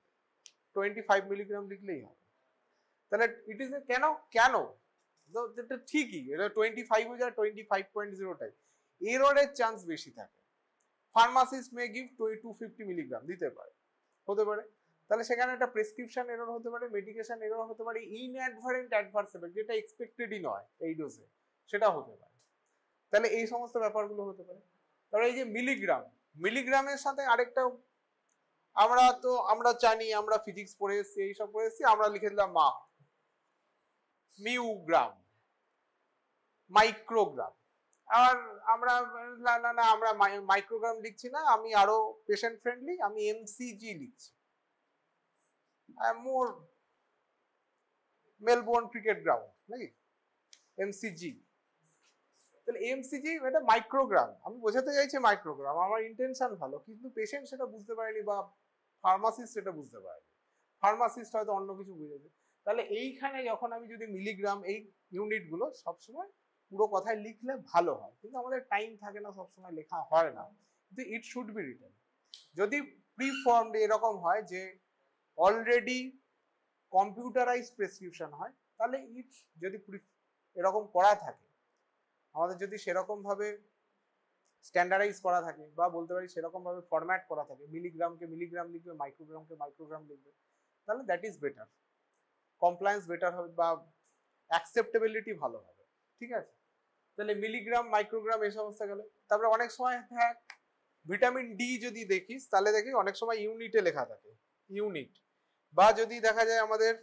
25 মিলিগ্রাম লিখলেই হবে। তাহলে ইট ইজ কেন এটা ঠিকই, এটা 25 হয়ে যায় 25.0 টাই, এররের চান্স বেশি থাকে। ফার্মাসিস্ট মে গিভ 250 মিলিগ্রাম দিতে পারে, হতে পারে, তাহলে সেখানে একটা প্রেসক্রিপশন এরর হতে পারে, মেডিকেশন এরর হতে পারে, ইনঅ্যাডভারেন্ট অ্যাডভার্স এফেক্ট যেটা এক্সপেক্টেডই নয় এই ডোজে, সেটা হতে পারে। তাহলে এই সমস্ত ব্যাপারগুলো হতে পারে। তাহলে এই যে মিলিগ্রামের সাথে আরেকটা, আমরা জানি, আমরা ফিজিক্স পড়ে এসেছি, এইসব পড়ে এসেছি, আমরা লিখে দিলাম মিউগ্রাম, মাইক্রোগ্রাম। আর আমরা না আমরা মাইক্রোগ্রাম লিখছি না, আমি আরো পেশেন্ট ফ্রেন্ডলি, আমি MCG লিখছি, মোর মেলবোর্ন ক্রিকেট গ্রাউন্ড নাকি MCG। তাহলে MCG এটা মাইক্রোগ্রাম, আমি বোঝাতে চাইছি মাইক্রোগ্রাম, আমার ইন্টেনশন ভালো, কিন্তু পেশেন্ট সেটা বুঝতে পারেনি বা ফার্মাসিস্ট সেটা বুঝতে পারেনি, ফার্মাসিস্ট হয়তো অন্য কিছু বুঝেছে। তাহলে এইখানে যখন আমি যদি মিলিগ্রাম, এই ইউনিট গুলো সবসময় পুরো কথায় লিখলে ভালো হয়, কিন্তু আমাদের টাইম থাকে না, সবসময় লেখা হয় না, কিন্তু ইট শুড বি রিটেন। যদি প্রিফর্মড এরকম হয় যে অলরেডি কম্পিউটারাইজ প্রেসক্রিপশন হয়, তাহলে যদি এরকম করা থাকে, আমাদের যদি সেরকম ভাবে স্ট্যান্ডার্ডাইজ করা থাকে, বা বলতে পারি সেরকম ভাবে ফরম্যাট করা থাকে, মিলিগ্রামকে মিলিগ্রাম লিখবে, মাইক্রোগ্রামকে মাইক্রোগ্রাম লিখবে, তাহলে that is better, compliance better হবে বা অ্যাকসেপ্টেবিলিটি ভালো হবে, ঠিক আছে। তাহলে মিলিগ্রাম, মাইক্রোগ্রাম এই সমস্ত গেল। তারপরে অনেক সময় ভিটামিন ডি যদি দেখিস, তাহলে দেখি অনেক সময় ইউনিটে লেখা থাকে, ইউনিট, বা যদি দেখা যায় আমাদের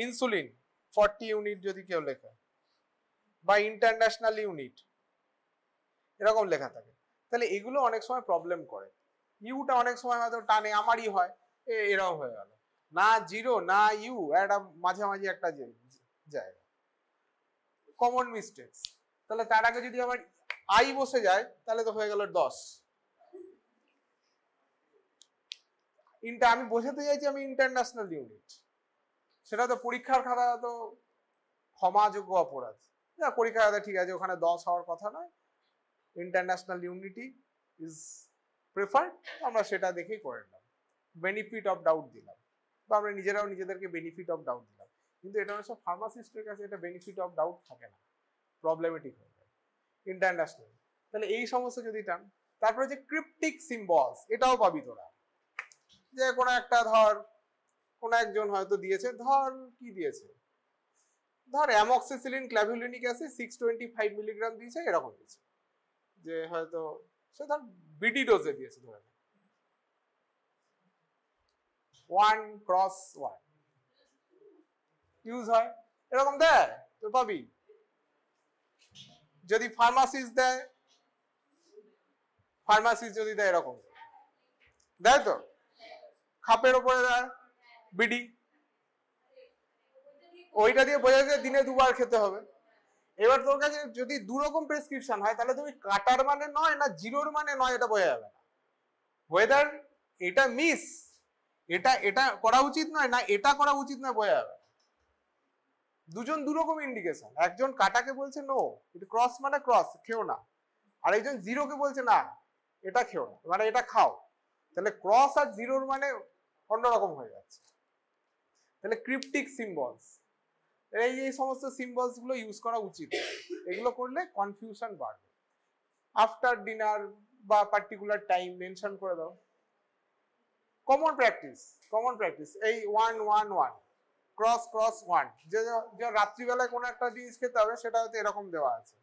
ইনসুলিন 40 ইউনিট যদি কেউ লেখা, বা ইন্টারন্যাশনাল ইউনিট এরকম লেখা থাকে, তাহলে এগুলো অনেক সময় প্রবলেম করে। ইউটা অনেক সময় হয়তো টানে, আমারই হয়, এরকম হয়ে গেল, না জিরো না ইউ, একটা মাঝামাঝি একটা জায়গা, কমন মিস্টেকস। তাহলে তার আগে যদি আমার আই বসে যায়, তাহলে তো হয়ে গেল 10। আমি বোঝাতে চাইছি আমি ইন্টারন্যাশনাল ইউনিট, সেটা তো পরীক্ষার খাতা তো ক্ষমাযোগ্য অপরাধ, পরীক্ষার খাতা ঠিক আছে ওখানে 10 হওয়ার কথা নয়, ইন্টারন্যাশনাল ইউনিটি ইজ প্রেফার্ড, আমরা সেটা দেখেই করে নিলাম, বেনিফিট অফ ডাউট দিলাম, বা আমরা নিজেরাও নিজেদেরকে বেনিফিট অফ ডাউট দিলাম। কিন্তু এটা হচ্ছে ফার্মাসিস্টের কাছে এটা বেনিফিট অফ ডাউট থাকে না, প্রবলেমেটিক হয়ে যায় ইন্টারন্যাশনাল। তাহলে এই সমস্ত যদি টান, তারপরে যে ক্রিপ্টিক সিম্বলস, এটাও পাবি তোরা, যে কোনো একটা ধর কোন একজন হয়তো দিয়েছে, ধর কি দিয়েছে, ধর অ্যামক্সিসিলিন ক্ল্যাভুলিনিক অ্যাসিড 625 মিলিগ্রাম দিয়েছে, এরকম দিয়েছে, যে হয়তো সে ধর বিডি ডোজে দিয়েছে, ধরে 1x1 ইউজ হয়, এরকম দেয় তো পাবি। যদি ফার্মাসিস্ট দেয়, ফার্মাসিস্ট যদি দেয় এরকম দেয়, তো খাপের উপরে দেয় বিডি, ওইটা দিয়ে বোঝা যায় দিনে 2 বার খেতে হবে। এবার তোর কাছে যদি 2 রকম প্রেসক্রিপশন হয়, তাহলে তুমি কাটার মানে নয় না জিরোর মানে নয় এটা বোঝা যাবে না, ওয়েদার এটা মিস, এটা করা উচিত নয় না এটা করা উচিত নয় বোঝা যাবে। দুজন 2 রকম ইন্ডিকেশন, একজন কাটাকে বলছে নো, এটা ক্রস মানে ক্রস খেও না, আর একজন জিরোকে বলছে না এটা খেও না, মানে এটা খাও, তাহলে ক্রস আর জিরোর মানে অন্যরকম হয়ে যাচ্ছে। তাহলে ক্রিপ্টিক সিম্বলস, এই সমস্ত সিম্বলস গুলো ইউজ করা উচিত, এগুলো করলে কনফিউশন বাড়বে। আফটার ডিনার বা পার্টিকুলার টাইম মেনশন করে দাও। কমন প্র্যাকটিস এই 1-1-1 ক্রস ক্রস 1, যে রাত্রিবেলায় কোনো একটা জিনিস খেতে হবে সেটা হয়তো এরকম দেওয়া আছে,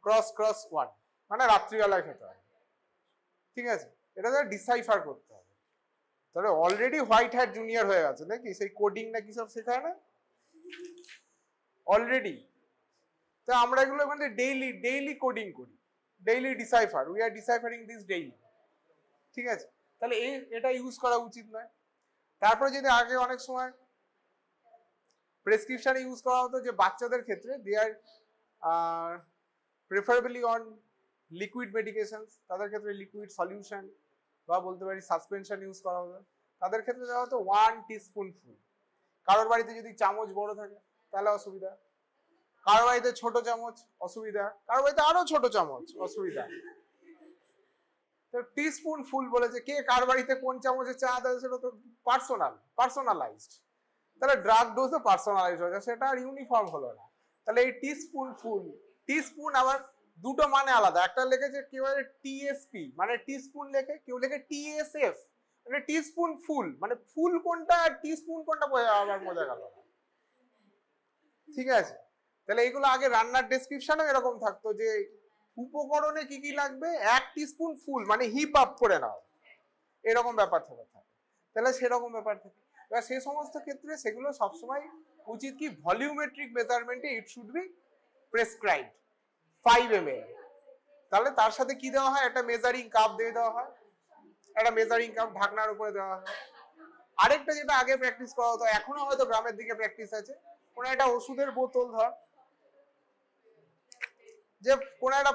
ক্রস ক্রস 1 মানে রাত্রিবেলায় খেতে হবে, ঠিক আছে, এটা ডিসাইফার করতে হবে। তাহলে অলরেডি হোয়াইট হ্যাট জুনিয়র হয়ে গেছে নাকি, সেই কোডিং না কি সব শেখায় না অলরেডি, তো আমরা এগুলো মানে ডেইলি কোডিং করি, daily decipher, we are deciphering this daily, ঠিক আছে, তাহলে এটা ইউজ করা উচিত নয়। তারপরে যদি আগে অনেক সময় প্রেসক্রিপশনে ইউজ করা হতো যে বাচ্চাদের ক্ষেত্রে they R preferably on liquid medications, তাদের ক্ষেত্রে লিকুইড সলিউশন বা বলতে পারি সাসপেনশন ইউজ করা হতো, তাদের ক্ষেত্রে দেওয়া হতো 1 টিস্পুনফুল। কারোর বাড়িতে যদি চামচ বড় থাকে তাহলে অসুবিধা, কারোর বাড়িতে ছোট চামচ অসুবিধা, কারোর বাড়িতে আরো ছোট চামচ অসুবিধা, তো টিস্পুন ফুল বলেছে, কে কার বাড়িতে কোন চামচে চা দেয় সেটা তো পার্সোনালাইজড, তাহলে ড্রাগ ডোজও পার্সোনালাইজড হয়ে যায়, সেটা আর ইউনিফর্ম হলো না। তাহলে এই টিস্পুন ফুল, টিস্পুন আবার দুটো মানে আলাদা, একটা লিখেছে কেউ টিএসপি মানে টিস্পুন লেখে, কেউ লেখে টিএসএফ মানে টিস্পুন ফুল, মানে ফুল কোনটা আর টিস্পুন কোনটা আবার বোঝা গেল না, ঠিক আছে। তাহলে এইগুলো আগে রান্নার ডেসক্রিপশনও এরকম থাকতো যে উপকরণে কি কি লাগবে, 1 টিস্পুন ফুল মানে হিপ আপ করে নাও, এরকম ব্যাপার থাকে, তাহলে সেরকম ব্যাপার থাকে। এবার সেই সমস্ত ক্ষেত্রে সেগুলো সবসময় উচিত কি ভলিউমেট্রিক মেজারমেন্টে it should be prescribed 5 ml, তাহলে তার সাথে কি দেওয়া হয়, একটা মেজারিং কাপ দিয়ে দেওয়া হয়, একটা মেজারিং কাপ ঢাকনার উপরে দেওয়া হয়। আরেকটা যেটা আগে প্র্যাকটিস করা হতো, এখনো হয়তো গ্রামের দিকে প্র্যাকটিস আছে, কোনো একটা ওষুধের বোতল ধর, যে কোন একটা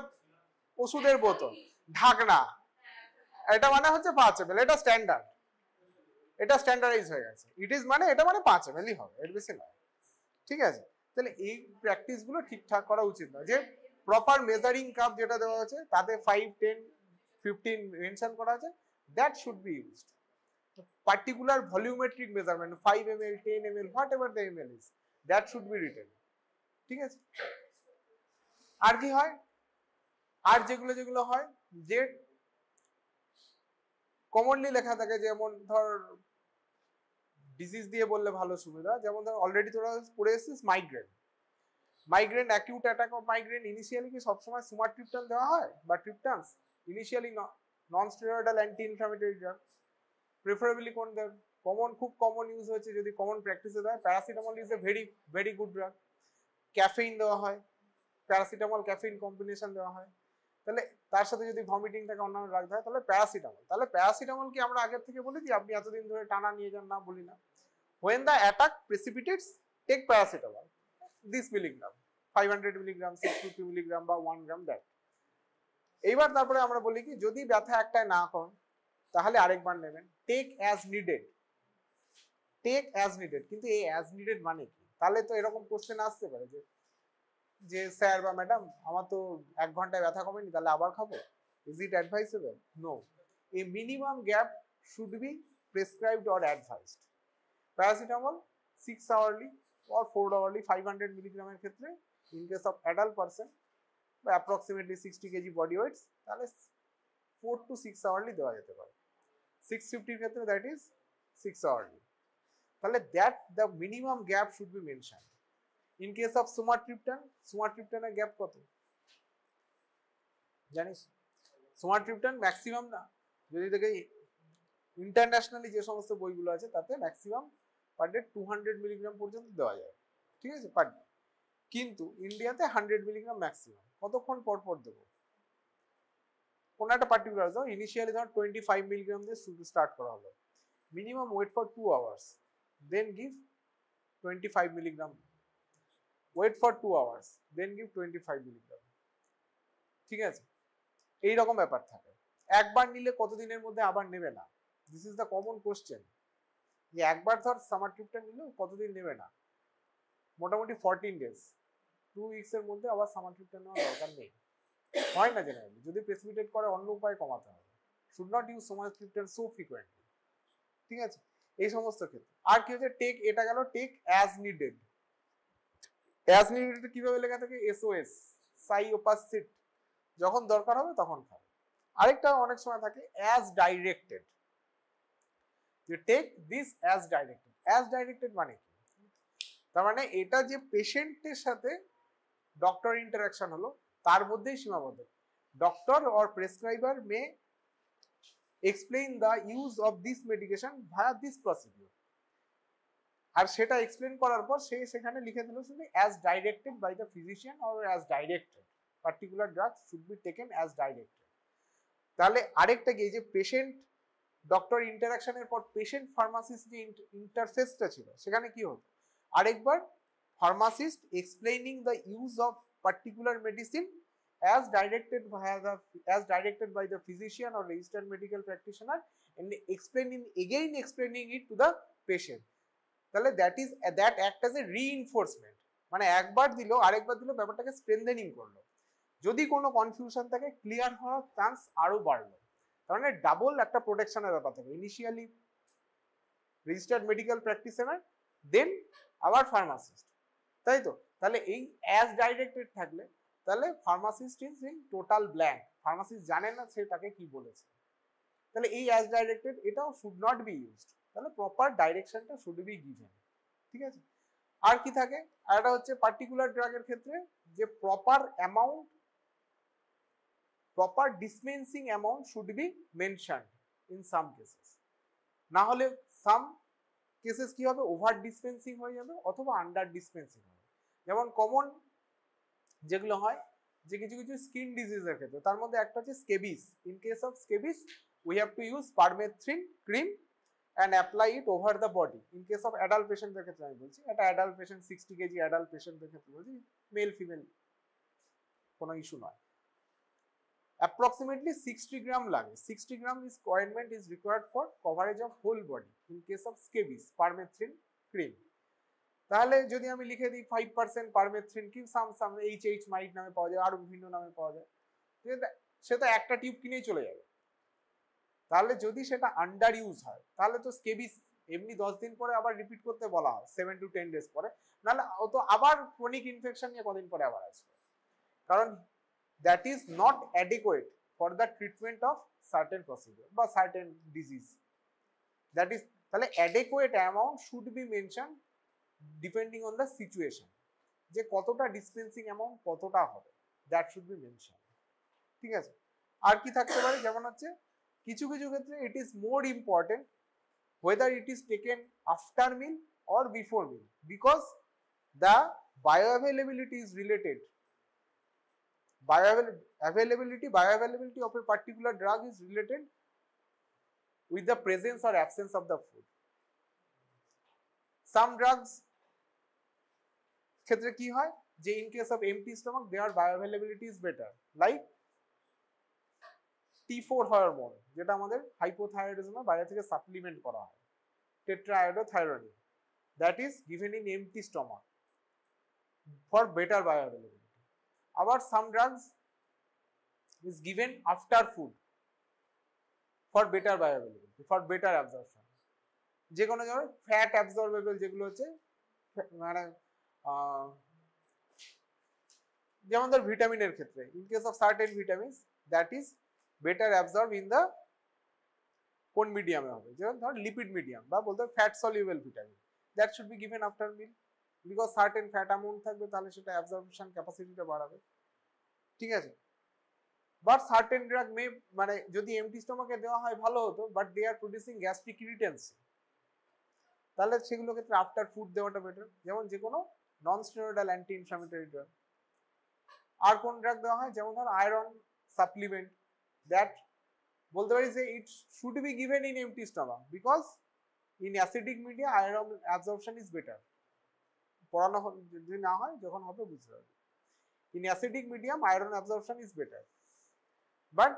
ওষুধের বোতল ঢাকনা, এটা মানে হচ্ছে 5 ml, এটা স্ট্যান্ডার্ড, এটা স্ট্যান্ডার্ডাইজ হয়ে গেছে, ইট ইজ মানে এটা মানে 5 ml হবে, এর বেশি নয়, ঠিক আছে। তাহলে এই প্র্যাকটিস গুলো ঠিকঠাক করা উচিত না, যে প্রপার মেজারিং কাপ যেটা দেওয়া আছে তাতে 5, 10, 15 মেনশন করা আছে, that should be used, particular volumetric measurement 5 ml, 10 ml, whatever the ml is, that should be written, ঠিক আছে। আর কি হয়, আর যেগুলো হয় যে কমনলি লেখা থাকে, যেমন ধর ডিজিজ দিয়ে বললে ভালো সুবিধা, যেমন ধর অলরেডি তোরা পড়ে এসেছিস migraine acute attack of migraine, initially কি সবসময় সুমাট্রিপটান দেওয়া হয় বা triptans, initially non steroidal anti inflammatory drug, preferably কোন খুব কমন ইউজ হচ্ছে, যদি কমন প্র্যাকটিসে দেয় paracetamol is a very good drug, caffeine দেওয়া হয়, প্যারাসিটামল ক্যাফেইন কম্বিনেশন দেওয়া হয়, তাহলে তার সাথে যদি ভমিটিং থাকে অন্যান্য ড্রাগ থাকে তাহলে প্যারাসিটামল কি আমরা আগের থেকে বলি যে আপনি এতদিন ধরে টানা নিয়ে যান, না বলি না। when the attack precipitates, take paracetamol this milligram, 500 milligram, 650 milligram বা 1 gram, that এইবার তারপরে আমরা বলি কি যদি ব্যথা একটাই না কম তাহলে আরেকবার নেবেন। Take as needed, take as needed, কিন্তু এই অ্যাজ নিডেড মানে কি? তাহলে তো এরকম কোশ্চেন আসতে পারে যে যে স্যার বা ম্যাডাম আমার তো 1 ঘন্টায় ব্যথা কমেনি, তাহলে আবার খাবো? Is it advisable? No, a minimum gap should be prescribed or advised. Paracetamol 6 hourly or 4 hourly 500 মিলিগ্রামের ক্ষেত্রে in case of adult person বা অ্যাপ্রক্সিমেটলি 60 কেজি বডি ওয়েটস, তাহলে 4 to 6 আওয়ারলি দেওয়া যেতে পারে। 650 এর ক্ষেত্রে দ্যাট ইজ 6 আওয়ারলি। তাহলে that the minimum gap should be mention. In case of sumatriptan, সুমাট্রিপটানের গ্যাপ কত জানিস? সুমাট্রিপটান ম্যাক্সিমাম না, যদি দেখে ইন্টারন্যাশনালি যে সমস্ত বইগুলো আছে তাতে ম্যাক্সিমাম পার ডে 200 মিলিগ্রাম পর্যন্ত দেওয়া যায়, ঠিক আছে, পার ডে। কিন্তু ইন্ডিয়াতে 100 মিলিগ্রাম ম্যাক্সিমাম। কতক্ষণ পর পর দেবো? কোন একটা পার্টিকুলার দাও, ইনিশিয়ালি ধর 25 মিলিগ্রাম দিয়ে স্টার্ট করা হলো, minimum wait for 2 hours, then give 25 milligram, wait for 2 hours, then give 25 milligram, ঠিক আছে? এইরকম ব্যাপার থাকে। একবার নিলে কতদিনের মধ্যে আবার নেবে না? This is the common question, যে একবার ধর সামারট্রিপটান নিলেও কতদিন নেবে না? মোটামুটি 14 ডেজ, 2 উইকস এর মধ্যে আবার সামারট্রিপটান নেওয়ার দরকার নেই। হয় না জেনারেলি, যদি প্রেসিপিটেট করে অন্য উপায় কমাতে হবে। Should not use sumatriptan so frequently, ঠিক আছে, এই সমস্ত ক্ষেত্রে। আর কি হচ্ছে টেক, এটা গেল take as needed. As needed কিভাবে লেখা থাকে? এসওএস, সাইওপাসিট, যখন দরকার হবে তখন খাবে। আরেকটা অনেক সময় থাকে অ্যাজ ডাইরেক্টেড, যে take this as directed. As directed মানে কি? তার মানে এটা যে পেশেন্টের সাথে ডক্টর ইন্টারাকশন হলো তার মধ্যেই সীমাবদ্ধ। Doctor or prescriber may explain the use of this medication via this procedure. আর সেটা এক্সপ্লেন করার পর সে সেখানে লিখে দিল শুধু as directed by the physician or as directed, particular drug should be taken as directed. তাহলে আরেকটা কি, যে পেশেন্ট ডক্টর ইন্টারাকশনের পর পেশেন্ট ফার্মাসিস্ট যে ইন্টারফেসটা ছিল সেখানে কি হতো? আরেকবার pharmacist explaining the use of particular medicine as directed by the physician or registered medical practitioner and explaining it to the patient. তাহলে that act as a reinforcement, মানে একবার দিল আরেকবার দিল, ব্যাপারটাকে স্ট্রেনথেনিং করলো। যদি কোনো কনফিউশন থাকে ক্লিয়ার হওয়ার চান্স আরো বাড়লো। তার মানে ডাবল একটা প্রোটেকশনের ব্যাপার থাকে, ইনিশিয়ালি রেজিস্টার্ড মেডিকেল প্র্যাকটিশনার, দেন আবার ফার্মাসিস্ট, তাই তো? তাহলে এই অ্যাজ ডাইরেক্টেড থাকলে তাহলে pharmacist is in total blank, pharmacist জানে না সে তাকে কি বলেছে। তাহলে এই অ্যাজ ডাইরেক্টেড এটাও শুড নট বি ইউজড, তাহলে প্রপার ডাইরেকশনটা শুড বি গিভেন, ঠিক আছে? আর কি থাকে? আর এটা হচ্ছে পার্টিকুলার ড্রাগের ক্ষেত্রে যে proper amount, proper dispensing amount should be mentioned in some cases. না হলে সাম কেসেস কি হবে? ওভার ডিসপেন্সিং হয়ে যাবে অথবা আন্ডার ডিসপেন্সিং হবে। যেমন কমন যেগুলো হয় যে কিছু কিছু স্কিন ডিজিজের ক্ষেত্রে, তার মধ্যে একটা হচ্ছে scabies. In case of scabies we have to use permethrin cream and apply it over the body. In case of adult পেশেন্টদের ক্ষেত্রে আমি বলছি, একটা অ্যাডাল্ট পেশেন্ট 60 কেজি অ্যাডাল্ট পেশেন্টদের ক্ষেত্রে বলছি, মেল ফিমেল কোনো ইস্যু নয়। Approximately 60 gram লাগে, 60 gram is ointment is required for coverage of whole body in case of scabies, permethrin cream। তাহলে যদি আমি লিখে দিই 5% পারমেথ্রিন কি সাম এইচএইচ মাইট নামে পাওয়া যায়, আরো বিভিন্ন নামে পাওয়া যায়, সে তো একটা টিউব কিনেই চলে যাবে। তাহলে যদি সেটা আন্ডার ইউজ হয় তাহলে তো স্কেবিস এমনি 10 দিন পরে আবার রিপিট করতে বলা হয়, 7 to 10 ডেজ পরে, নাহলে ও তো আবার ক্রনিক ইনফেকশন নিয়ে কদিন পরে আবার আসবে, কারণ that is not adequate for the treatment of certain procedure বা certain disease. That is, তাহলে adequate amount should be mentioned depending on the situation, যে কতটা dispensing amount কতটা হবে, that should be mentioned, ঠিক আছে? আর কি থাকতে পারে? যেমন হচ্ছে কিছু কিছু ক্ষেত্রে it is more important whether it is taken after meal or before meal because the bioavailability is related. Bioavailability of a particular drug is related with the presence or absence of the food. Some drugs ক্ষেত্রে কি হয় যে in case of empty stomach their bioavailability is better, like T4 hormone, যেটা আমাদের হাইপোথাইরয়েডিজমে বাইরে থেকে সাপ্লিমেন্ট করা হয়, টেট্রাআয়োডোথাইরোডিন, that is given in empty stomach for better bioavailability. আবার some drugs is given after food for better bioavailability, for better absorption. যে কোনো যেমন ফ্যাট অ্যাবজর্বেবল যেগুলো হচ্ছে মানে যেমন ধর ভিটামিনের ক্ষেত্রে, in case of certain vitamins that is better absorb in the কোন মিডিয়ামে হবে, যেমন ধর লিপিড মিডিয়াম বা বলতে fat soluble vitamin, that should be given after mill, because certain fat amount থাকবে, তাহলে সেটা অ্যাবজর্পশন ক্যাপাসিটিটা বাড়াবে, ঠিক আছে। বাট সার্টেন ড্রাগ মে মানে যদি এমটি স্টমাকে দেওয়া হয় ভালো হতো, but they are producing gastric irritancy, তাহলে সেগুলো ক্ষেত্রে আফটার ফুড দেওয়াটা বেটার, যেমন যে কোনো non steroidal anti inflammatory drug. আর কোন ড্রাগ দেওয়া হয়, যেমন ধর আয়রন সাপ্লিমেন্ট, দ্যাট বলতে পারি যে ইট should be given in empty stomach, because in acidic media iron absorption is better. পড়ানো যদি না হয় যখন হবে বুঝতে পারবে, in acidic medium iron absorption is better, but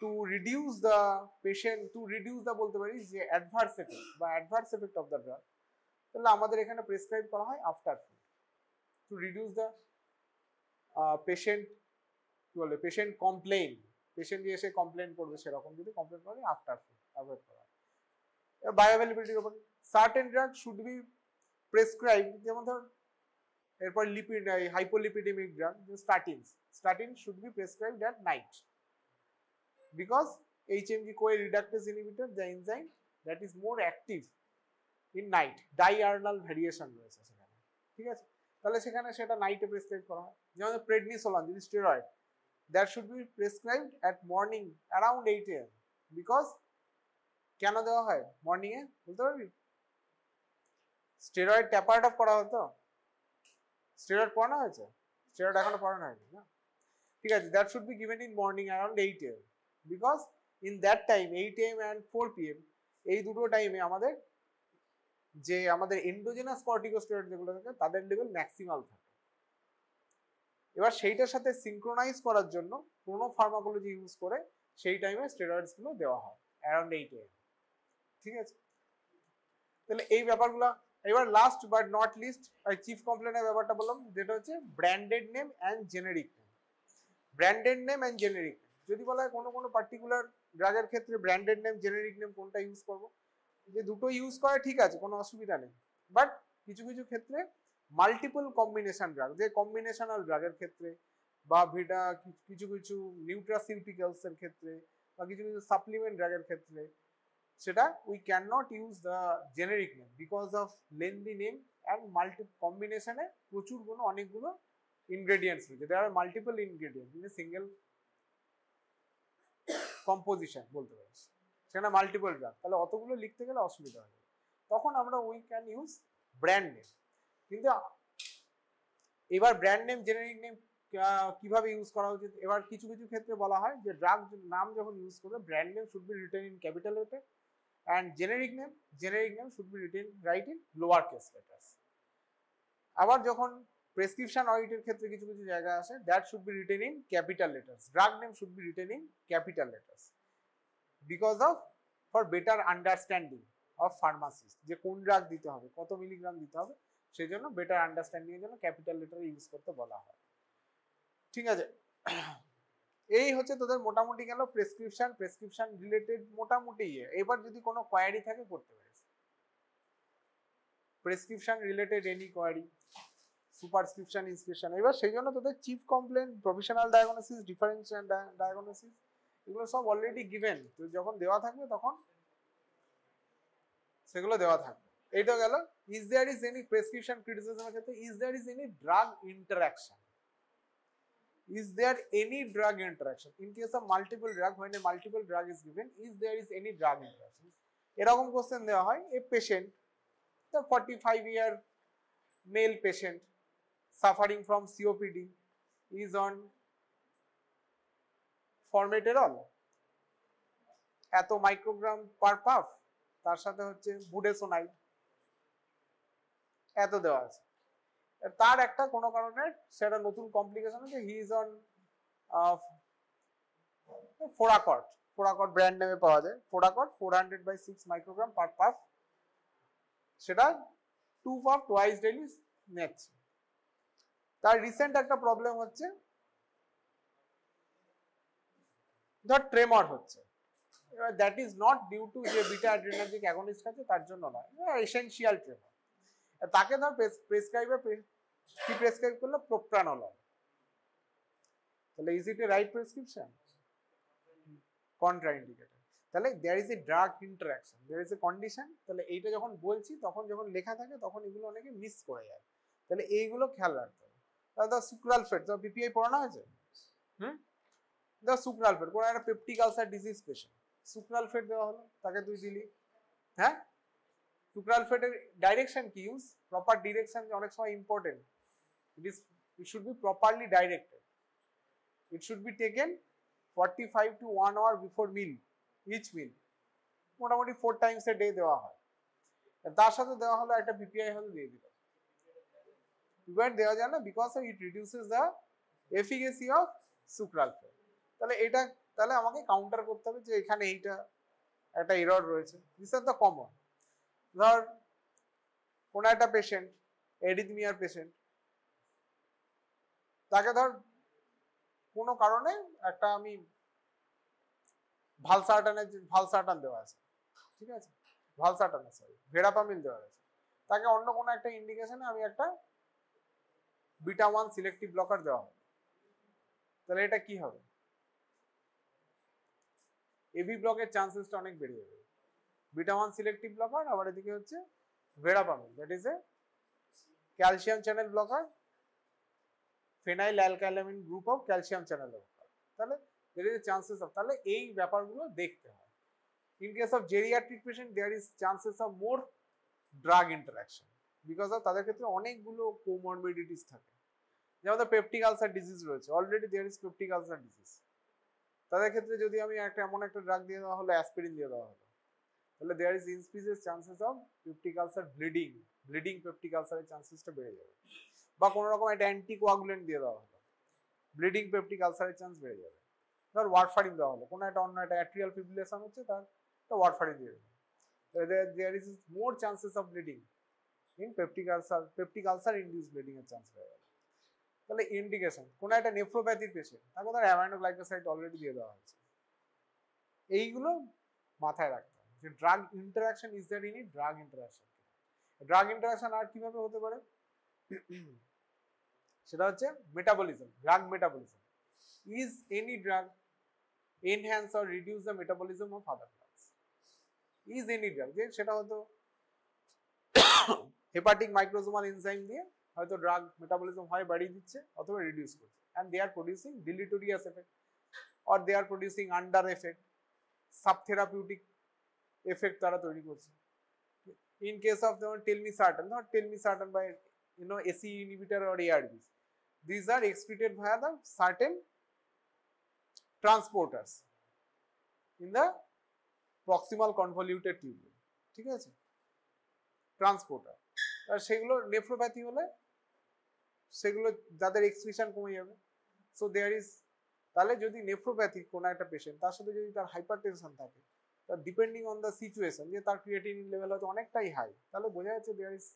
to reduce the patient, to reduce the বলতে পারি যে অ্যাডভার্স এফেক্ট বা adverse effect of the drug, তাহলে আমাদের এখানে প্রেসক্রাইব করা হয় after food, to reduce the patient কি বলে পেশেন্ট কমপ্লেইন, পেশেন্ট যে এসে কমপ্লেন করবে সেরকম যদি কমপ্লেন করে আফটার ফুড অ্যাভয়েড করা হয়। বায়োঅ্যাভেলেবিলিটির উপর certain drug should be prescribe, যেমন ধর এরপর lipid hypolipidemic drug statin should be prescribed at night, because HMG CoA reductase inhibitor, the enzyme that is more active in night, diurnal variation রয়েছে সেখানে, ঠিক আছে, তাহলে সেখানে সেটা নাইটে প্রেসক্রাইব করা হয়। যেমন প্রেডনিসোলন যদি steroid, that should be prescribed at morning around 8 AM, because কেন দেওয়া হয় মর্নিং এ বলতে পারবি? স্টেরয়েড ট্যাপার্ট অফ করা হতো, স্টেরয়েড পড়ানো হয়েছে, স্টেরয়েড এখনো পড়ানো হয়নি না, ঠিক আছে, that should be given in morning around 8 AM, because in that time 8 AM and 4 PM এই দুটো টাইমে আমাদের যে আমাদের এন্ডোজেনাস কর্টিকোস্টেরয়েড যেগুলো থাকে তাদের লেভেল ম্যাক্সিমাল থাকে। এবার সেইটার সাথে সিনক্রোনাইজ করার জন্য কোনো ফার্মাকোলজি ইউজ করে সেই টাইমে স্টেরয়েডস গুলো দেওয়া হয় অ্যারাউন্ড 8 AM, ঠিক আছে। তাহলে এই ব্যাপারগুলো, এবার last but not least chief কমপ্লেনের ব্যাপারটা বললাম, যেটা হচ্ছে branded name and generic name. Branded name and generic, যদি বলা হয় কোনো পার্টিকুলার ড্রাগের ক্ষেত্রে ব্র্যান্ডেড নেম জেনেরিক নেম কোনটা ইউজ করবো, যে দুটো ইউজ করা ঠিক আছে, কোনো অসুবিধা নেই, বাট কিছু কিছু ক্ষেত্রে মাল্টিপল কম্বিনেশন ড্রাগ, যে কম্বিনেশনাল ড্রাগের ক্ষেত্রে বা কিছু কিছু নিউট্রাসিউটিক্যালস এর ক্ষেত্রে বা কিছু কিছু সাপ্লিমেন্ট ড্রাগের ক্ষেত্রে, সেটা we can not use the generic name because of lengthy name and কম্বিনেশনে প্রচুর অনেকগুলো ইনগ্রেডিয়েন্টস রয়েছে, there are multiple ingredients in a single composition বলতে পারিস, সেখানে মাল্টিপল ড্রাগ, তাহলে অতগুলো লিখতে গেলে অসুবিধা হবে, তখন আমরা we can use brand name. কিন্তু এবার ব্র্যান্ড নেম জেনেরিক নেম কিভাবে ইউজ করা উচিত, এবার কিছু কিছু ক্ষেত্রে বলা হয় যে ড্রাগ নাম যখন ইউজ করবে brand name should be written in capital letter and generic name should be written right in lower case letters. আবার যখন প্রেসক্রিপশন অডিটের ক্ষেত্রে কিছু কিছু জায়গা আছে, that should be written in capital letters, drug name should be written in capital letters, because of for better understanding of pharmacist, যে কোন ড্রাগ দিতে হবে, কত মিলিগ্রাম দিতে হবে, সেই জন্য বেটার আন্ডারস্ট্যান্ডিং এর জন্য ক্যাপিটাল লেটার ইউজ করতে বলা হয়, ঠিক আছে। এই হচ্ছে তোদের মোটামুটি গেল প্রেসক্রিপশন রিলেটেড মোটামুটি। এবার যদি কোনো কোয়ারি থাকে করতে পারিস, prescription related any query, superscription, inscription. এবার সেই জন্য তোদের chief complaint, professional diagnosis, differential diagnosis, এগুলো সব অলরেডি গিভেন, তো যখন দেওয়া থাকবে তখন সেগুলো দেওয়া থাকবে। এইটা গেল। Is there is any prescription ক্রিটিসিজমের ক্ষেত্রে, is there is any drug interaction, is there any drug interaction in case of multiple drug, when a multiple drug is given, is there is any drug interaction, এরকম কোশ্চেন দেওয়া হয়। a patient, the 45-year male patient suffering from COPD is on formoterol এত মাইক্রোগ্রাম পার পাফ, তার সাথে হচ্ছে বুডেসোনাইড এত দেওয়া আছে, তার একটা কোনো কারণে সেটা নতুন কমপ্লিকেশন আছে, হি ইজ অন ফোরাকট, ফোরাকট ব্র্যান্ড নেমে পাওয়া যায়, ফোরাকট 400/6 মাইক্রোগ্রাম পার পাফ, সেটা 2 পাফ টুয়াইস ডেইলি নিচ্ছে। তার রিসেন্ট একটা প্রবলেম হচ্ছে, ধর ট্রেমর হচ্ছে, এবার that is not due to যে বিটা অ্যাড্রিনার্জিক অ্যাগনিস্ট আছে তার জন্য নয়, এসেনশিয়াল ট্রেমর। তাকে ধর প্রেসক্রাইবার কি প্রেসক্রাইব করলো, প্রোপ্রানোলল, তাহলে is it a right prescription? Contraindicated. তাহলে there is a drug interaction, there is a condition. তাহলে এইটা যখন বলছি তখন যখন লেখা থাকে তখন এগুলো অনেকে মিস করে যায়, তাহলে এইগুলো খেয়াল রাখতে হবে। তাহলে সুক্রালফেট, তো বিপিআই পড়ানো হয়েছে, সুক্রালফেট, কোনো একটা peptic ulcer disease patient, sucralfate দেওয়া হলো, তাকে তুই দিলি, হ্যাঁ, সুক্রালফেটের ডাইরেকশন কি ইউজ, প্রপার ডিরেকশন অনেক সময় important, it should be properly directed, it should be taken 45 to 1 hour before meal, each meal, মোটামুটি 4 times a day দেওয়া হয়। তার সাথে দেওয়া হলো একটা বিপিআই হল দিয়ে দিল, পিপিআই দেওয়া যায় না because it reduces the efficacy of sucralfate. তাহলে এটা, তাহলে আমাকে কাউন্টার করতে হবে যে এখানে এইটা একটা এরর রয়েছে, দিস আর দ্য কমন। ধর কোন একটা পেশেন্ট, এরিথমিয়ার পেশেন্ট, তাকে ধর কোনো কারণে একটা আমি ভালসার্টান দেওয়া আছে, ঠিক আছে, ভালসার্টান সরি ভেরাপামিল দেওয়া আছে, তাকে অন্য কোনো একটা ইন্ডিকেশনে আমি একটা বিটা 1 সিলেক্টিভ ব্লকার দেওয়া হবে, তাহলে এটা কি হবে, এবি ব্লকের চান্সেসটা অনেক বেড়ে যাবে। বিটা 1 সিলেক্টিভ ব্লকার, আবার এদিকে হচ্ছে verapamil, that is a calcium channel blocker, phenyl alkylamine group of calcium channel blocker, তাহলে there is a chances of, তাহলে এই ব্যাপারগুলো দেখতে হয়। In case of geriatric patient there is chances of more drug interaction, because of তাদের ক্ষেত্রে অনেকগুলো কোমরবিডিটিস থাকে, যেমন পেপটিক আলসার ডিজিজ রয়েছে, already there is peptic ulcer disease, তাদের ক্ষেত্রে যদি আমি একটা এমন একটা ড্রাগ দিয়ে দেওয়া হলো, অ্যাসপিরিন দিয়ে দেওয়া হলো, তাহলে there is increases chances of peptic ulcer bleeding peptic আলসারের চান্সেসটা বেড়ে যাবে। বা কোনো রকম একটা অ্যান্টিকোয়াগুলেন্ট দিয়ে দেওয়া হলো, ব্লিডিং পেপটিক আলসারের চান্স বেড়ে যাবে। ধর ওয়ারফারিন দেওয়া হলো, কোনো একটা অন্য একটা অ্যাট্রিয়াল ফিব্রিলেশন হচ্ছে, তার ওয়ারফারিন দিয়ে দেবে, there is more chances of bleeding in peptic ulcer induce bleeding এর চান্স বেড়ে যাবে। তাহলে ইন্ডিকেশন, কোনো একটা নেফ্রোপ্যাথির পেশেন্ট, তাকে ধর অ্যামাইনোগ্লাইকোসাইড অলরেডি দিয়ে দেওয়া হয়েছে, এইগুলো মাথায় রাখতে হবে যে drug interaction, is there any drug interaction, drug interaction আর কিভাবে হতে পারে, সেটা হচ্ছে metabolism, drug metabolism, is any drug enhance or reduce the metabolism of other drugs, is any drug, যে সেটা হয়তো হেপাটিক মাইক্রোজোমাল এনজাইম দিয়ে হয়তো ড্রাগ মেটাবলিজম হয় বাড়িয়ে দিচ্ছে অথবা রিডিউস করছে, and they are producing deleterious effect or they are producing under effect, subtherapeutic effect তারা তৈরি করছে। in case of the telmisartan, not telmisartan by ACE inhibitor or ARBs, these are excreted via the certain transporters in the proximal convoluted tubule, ঠিক আছে, ট্রান্সপোর্টার, আর সেগুলো নেফ্রোপ্যাথি হলে সেগুলো যাদের এক্সক্রিশন কমে যাবে। সো দেয়ার ইজ, তাহলে যদি নেফ্রোপ্যাথি কোনো একটা পেশেন্ট, তার সাথে যদি তার হাইপারটেনশন থাকে, তার ডিপেন্ডিং অন দ্য সিচুয়েশন, যে তার ক্রিয়েটিনিন লেভেল হয়তো অনেকটাই হাই, তাহলে বোঝা যাচ্ছে there is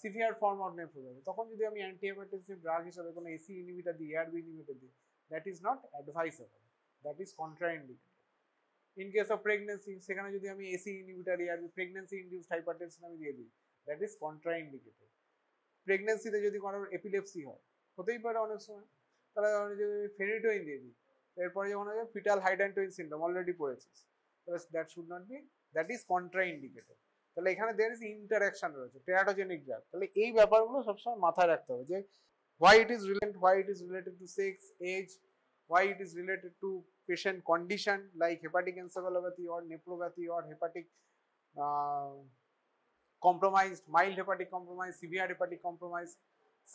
severe form of nephropathy, তখন যদি আমি অ্যান্টি হাইপারটেনসিভ ড্রাগ হিসেবে কোনো এসি ইনহিবিটর দিই, এআরবি ইনহিবিটর দিই, that is not advisable, that is contraindicated. In case of pregnancy, সেখানে যদি আমি এসি ইনহিবিটর আর প্রেগন্যান্সি ইনডিউসড হাইপারটেনশন আমি দিয়ে দিই, that is contraindicated. প্রেগন্যান্সিতে যদি কোনো এপিলেপসি হয়, হতেই পারে অনেক সময়, তাহলে আমি যদি ফেনিটোইন দিয়ে দিই, এরপরে যখন হবে ফিটাল হাইড্রান্টোইন সিনড্রোম অলরেডি পড়েছিস, তাহলে that should not be, that is contraindicated. তাহলে এখানে there is interaction রয়েছে, teratogenic drug, তাহলে এই ব্যাপারগুলো সবসময় মাথায় রাখতে হবে যে why it is related to sex, age, why it is related to patient condition like hepatic encephalopathy or nephropathy or hepatic compromised, mild hepatic compromise, severe hepatic compromise.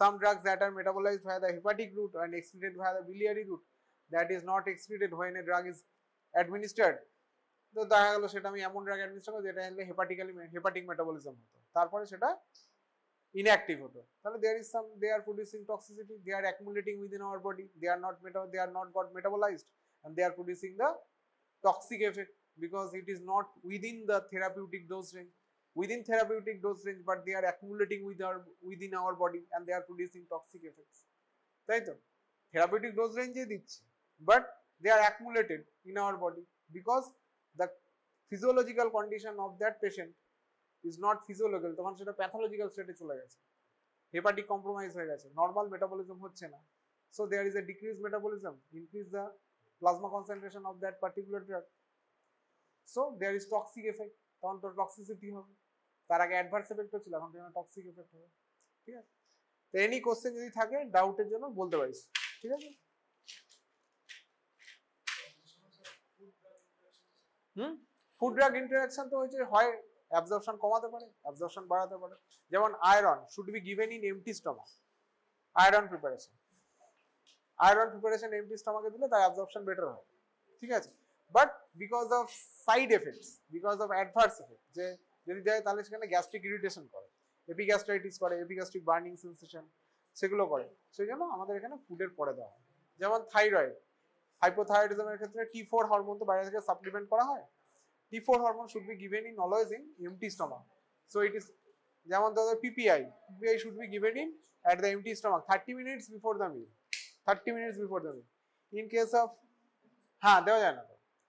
Some drugs that are metabolized via the hepatic route and excreted via the biliary route, that is not excreted when a drug is administered. তো দেখা গেল সেটা আমি এমন ড্রাগ অ্যাডমিনিস্ট্রেট করব যেটা হলে হেপাটিক মেটাবলিজম হতো, তারপরে সেটা inactive হতো, তাহলে they are producing toxicity, they are accumulating within our body, they are not got metabolized, and they are producing the toxic effect because it is not within the therapeutic dose range. Within therapeutic dose range, but they are accumulating within our body and they are producing toxic effects. তাই তো therapeutic dose range দিচ্ছে, but they are accumulated in our body because the physiological condition of that patient is not physiological, তখন সেটা pathological state চলে গেছে, hepatic compromise হয়ে গেছে, normal metabolism হচ্ছে না, so there is a decreased metabolism, increase the plasma concentration of that particular drug, so there is toxic effect, তখন তো toxicity হবে, তার আগে adverse effect হচ্ছিল, এখন তো toxic effect হবে। ঠিক আছে, তো এনি কোশ্চেন যদি থাকে ডাউটের জন্য বলতে পারিস। ঠিক আছে, ফুড ড্রাগ ইন্টারঅ্যাকশন তো হচ্ছে হয় অ্যাবজর্পশন কমাতে পারে, অ্যাবজর্পশন বাড়াতে পারে, যেমন iron should be given in empty stomach, iron preparation empty স্টমাকে দিলে তার অ্যাবজর্পশন বেটার হয়। ঠিক আছে, but because of side effects, because of adverse effect, যে যদি যায় তাহলে সেখানে গ্যাস্ট্রিক ইরিটেশন করে, এপিগ্যাস্ট্রাইটিস করে, এপিগ্যাস্ট্রিক বার্নিং সেন্সেশন সেগুলো করে, সেই জন্য আমাদের এখানে ফুডের পরে দেওয়া হয়। যেমন থাইরয়েড, হাইপোথাইরয়েডিজমের ক্ষেত্রে T4 হরমোন তো বাইরে থেকে সাপ্লিমেন্ট করা হয়, T4 hormone should be given in always in empty stomach, so it is, যেমন ধরো PPI should be given in at the empty stomach 30 minutes before the meal, 30 minutes before the meal. In case of দেওয়া যায় না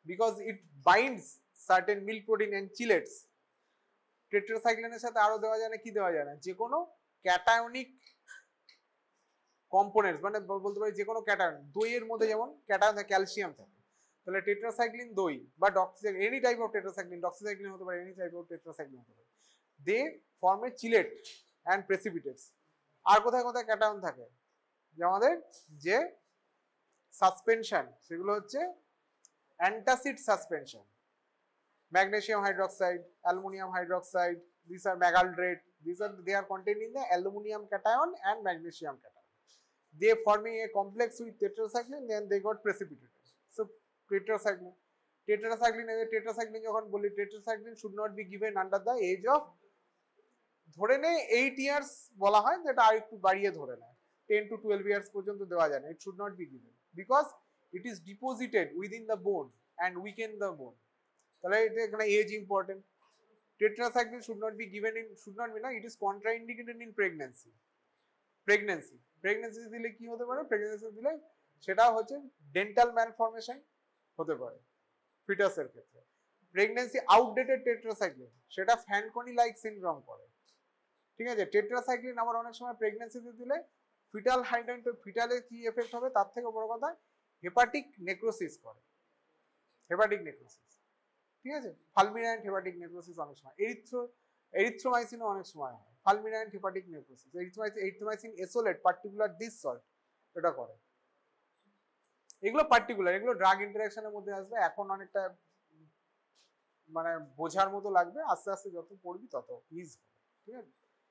because it binds certain milk protein and chelates. টেট্রাসাইক্লিনের সাথে আরো দেওয়া যায় না, কি দেওয়া যায় না, যে কোনো ক্যাটায়নিক কম্পোনেন্টস, মানে বলতে পারি যে কোনো ক্যাটায়ন, দইয়ের মধ্যে যেমন ক্যাটায়ন থাকে, ক্যালসিয়াম থাকে, তাহলে টেট্রাসাইক্লিন দই বা doxycycline, any type of tetracycline, doxycycline হতে পারে, এনি টাইপ অফ টেট্রাসাইক্লিন হতে পারে, দে ফর্ম এ চিলেট অ্যান্ড প্রেসিপিটেটস। আর কোথায় কোথায় ক্যাটায়ন থাকে, যে আমাদের যে সাসপেনশন সেগুলো হচ্ছে antacid suspension, magnesium hydroxide, aluminum hydroxide, these are megaldrate, they are contained in the aluminum cation and magnesium cation, they forming a complex with tetracycline, then they got precipitated, so tetracycline যখন বলি, tetracycline should not be given under the age of, ধরে নেই 8 years বলা হয়, যেটা আর একটু বাড়িয়ে ধরে নেয় 10 to 12 years পর্যন্ত দেওয়া যায় না, it should not be given because it is deposited within the bone and weaken the bone, তাহলে এটা এখানে as important. Tetracycline should not be given in, should not be না, it is contraindicated in pregnancy দিলে কি হতে পারে, প্রেগন্যান্সি দিলে সেটা হচ্ছে ডেন্টাল ম্যালফরমেশন হতে পারে ফিটাসের ক্ষেত্রে। প্রেগন্যান্সি আউটডেটেড টেট্রাসাইক্লিন সেটা ফ্যানকনি লাইক সিনড্রোম করে। ঠিক আছে, টেট্রাসাইক্লিন আবার অনেক সময় প্রেগন্যান্সিতে দিলে ফিটাল হাইড্রেন্ট, ফিটালে কি এফেক্ট হবে তার থেকে বড় কথা হেপাটিক নেক্রোসিস করে, হেপাটিক নেক্রোসিস। ঠিক আছে, ফালমিনান্ট হেপাটিক নেক্রোসিস অনেক সময়, এরিথ্রোমাইসিনও অনেক সময় হয়, fulminant hepatic necrosis, erythromycin estolate particular this salt এটা করে। এগুলো পার্টিকুলার, এগুলো ড্রাগ ইন্টারঅ্যাকশনের মধ্যে আসবে, এখন অনেকটা মানে বোঝার মতো লাগবে, আস্তে আস্তে যত পড়বি তত ইজ হবে। ঠিক আছে।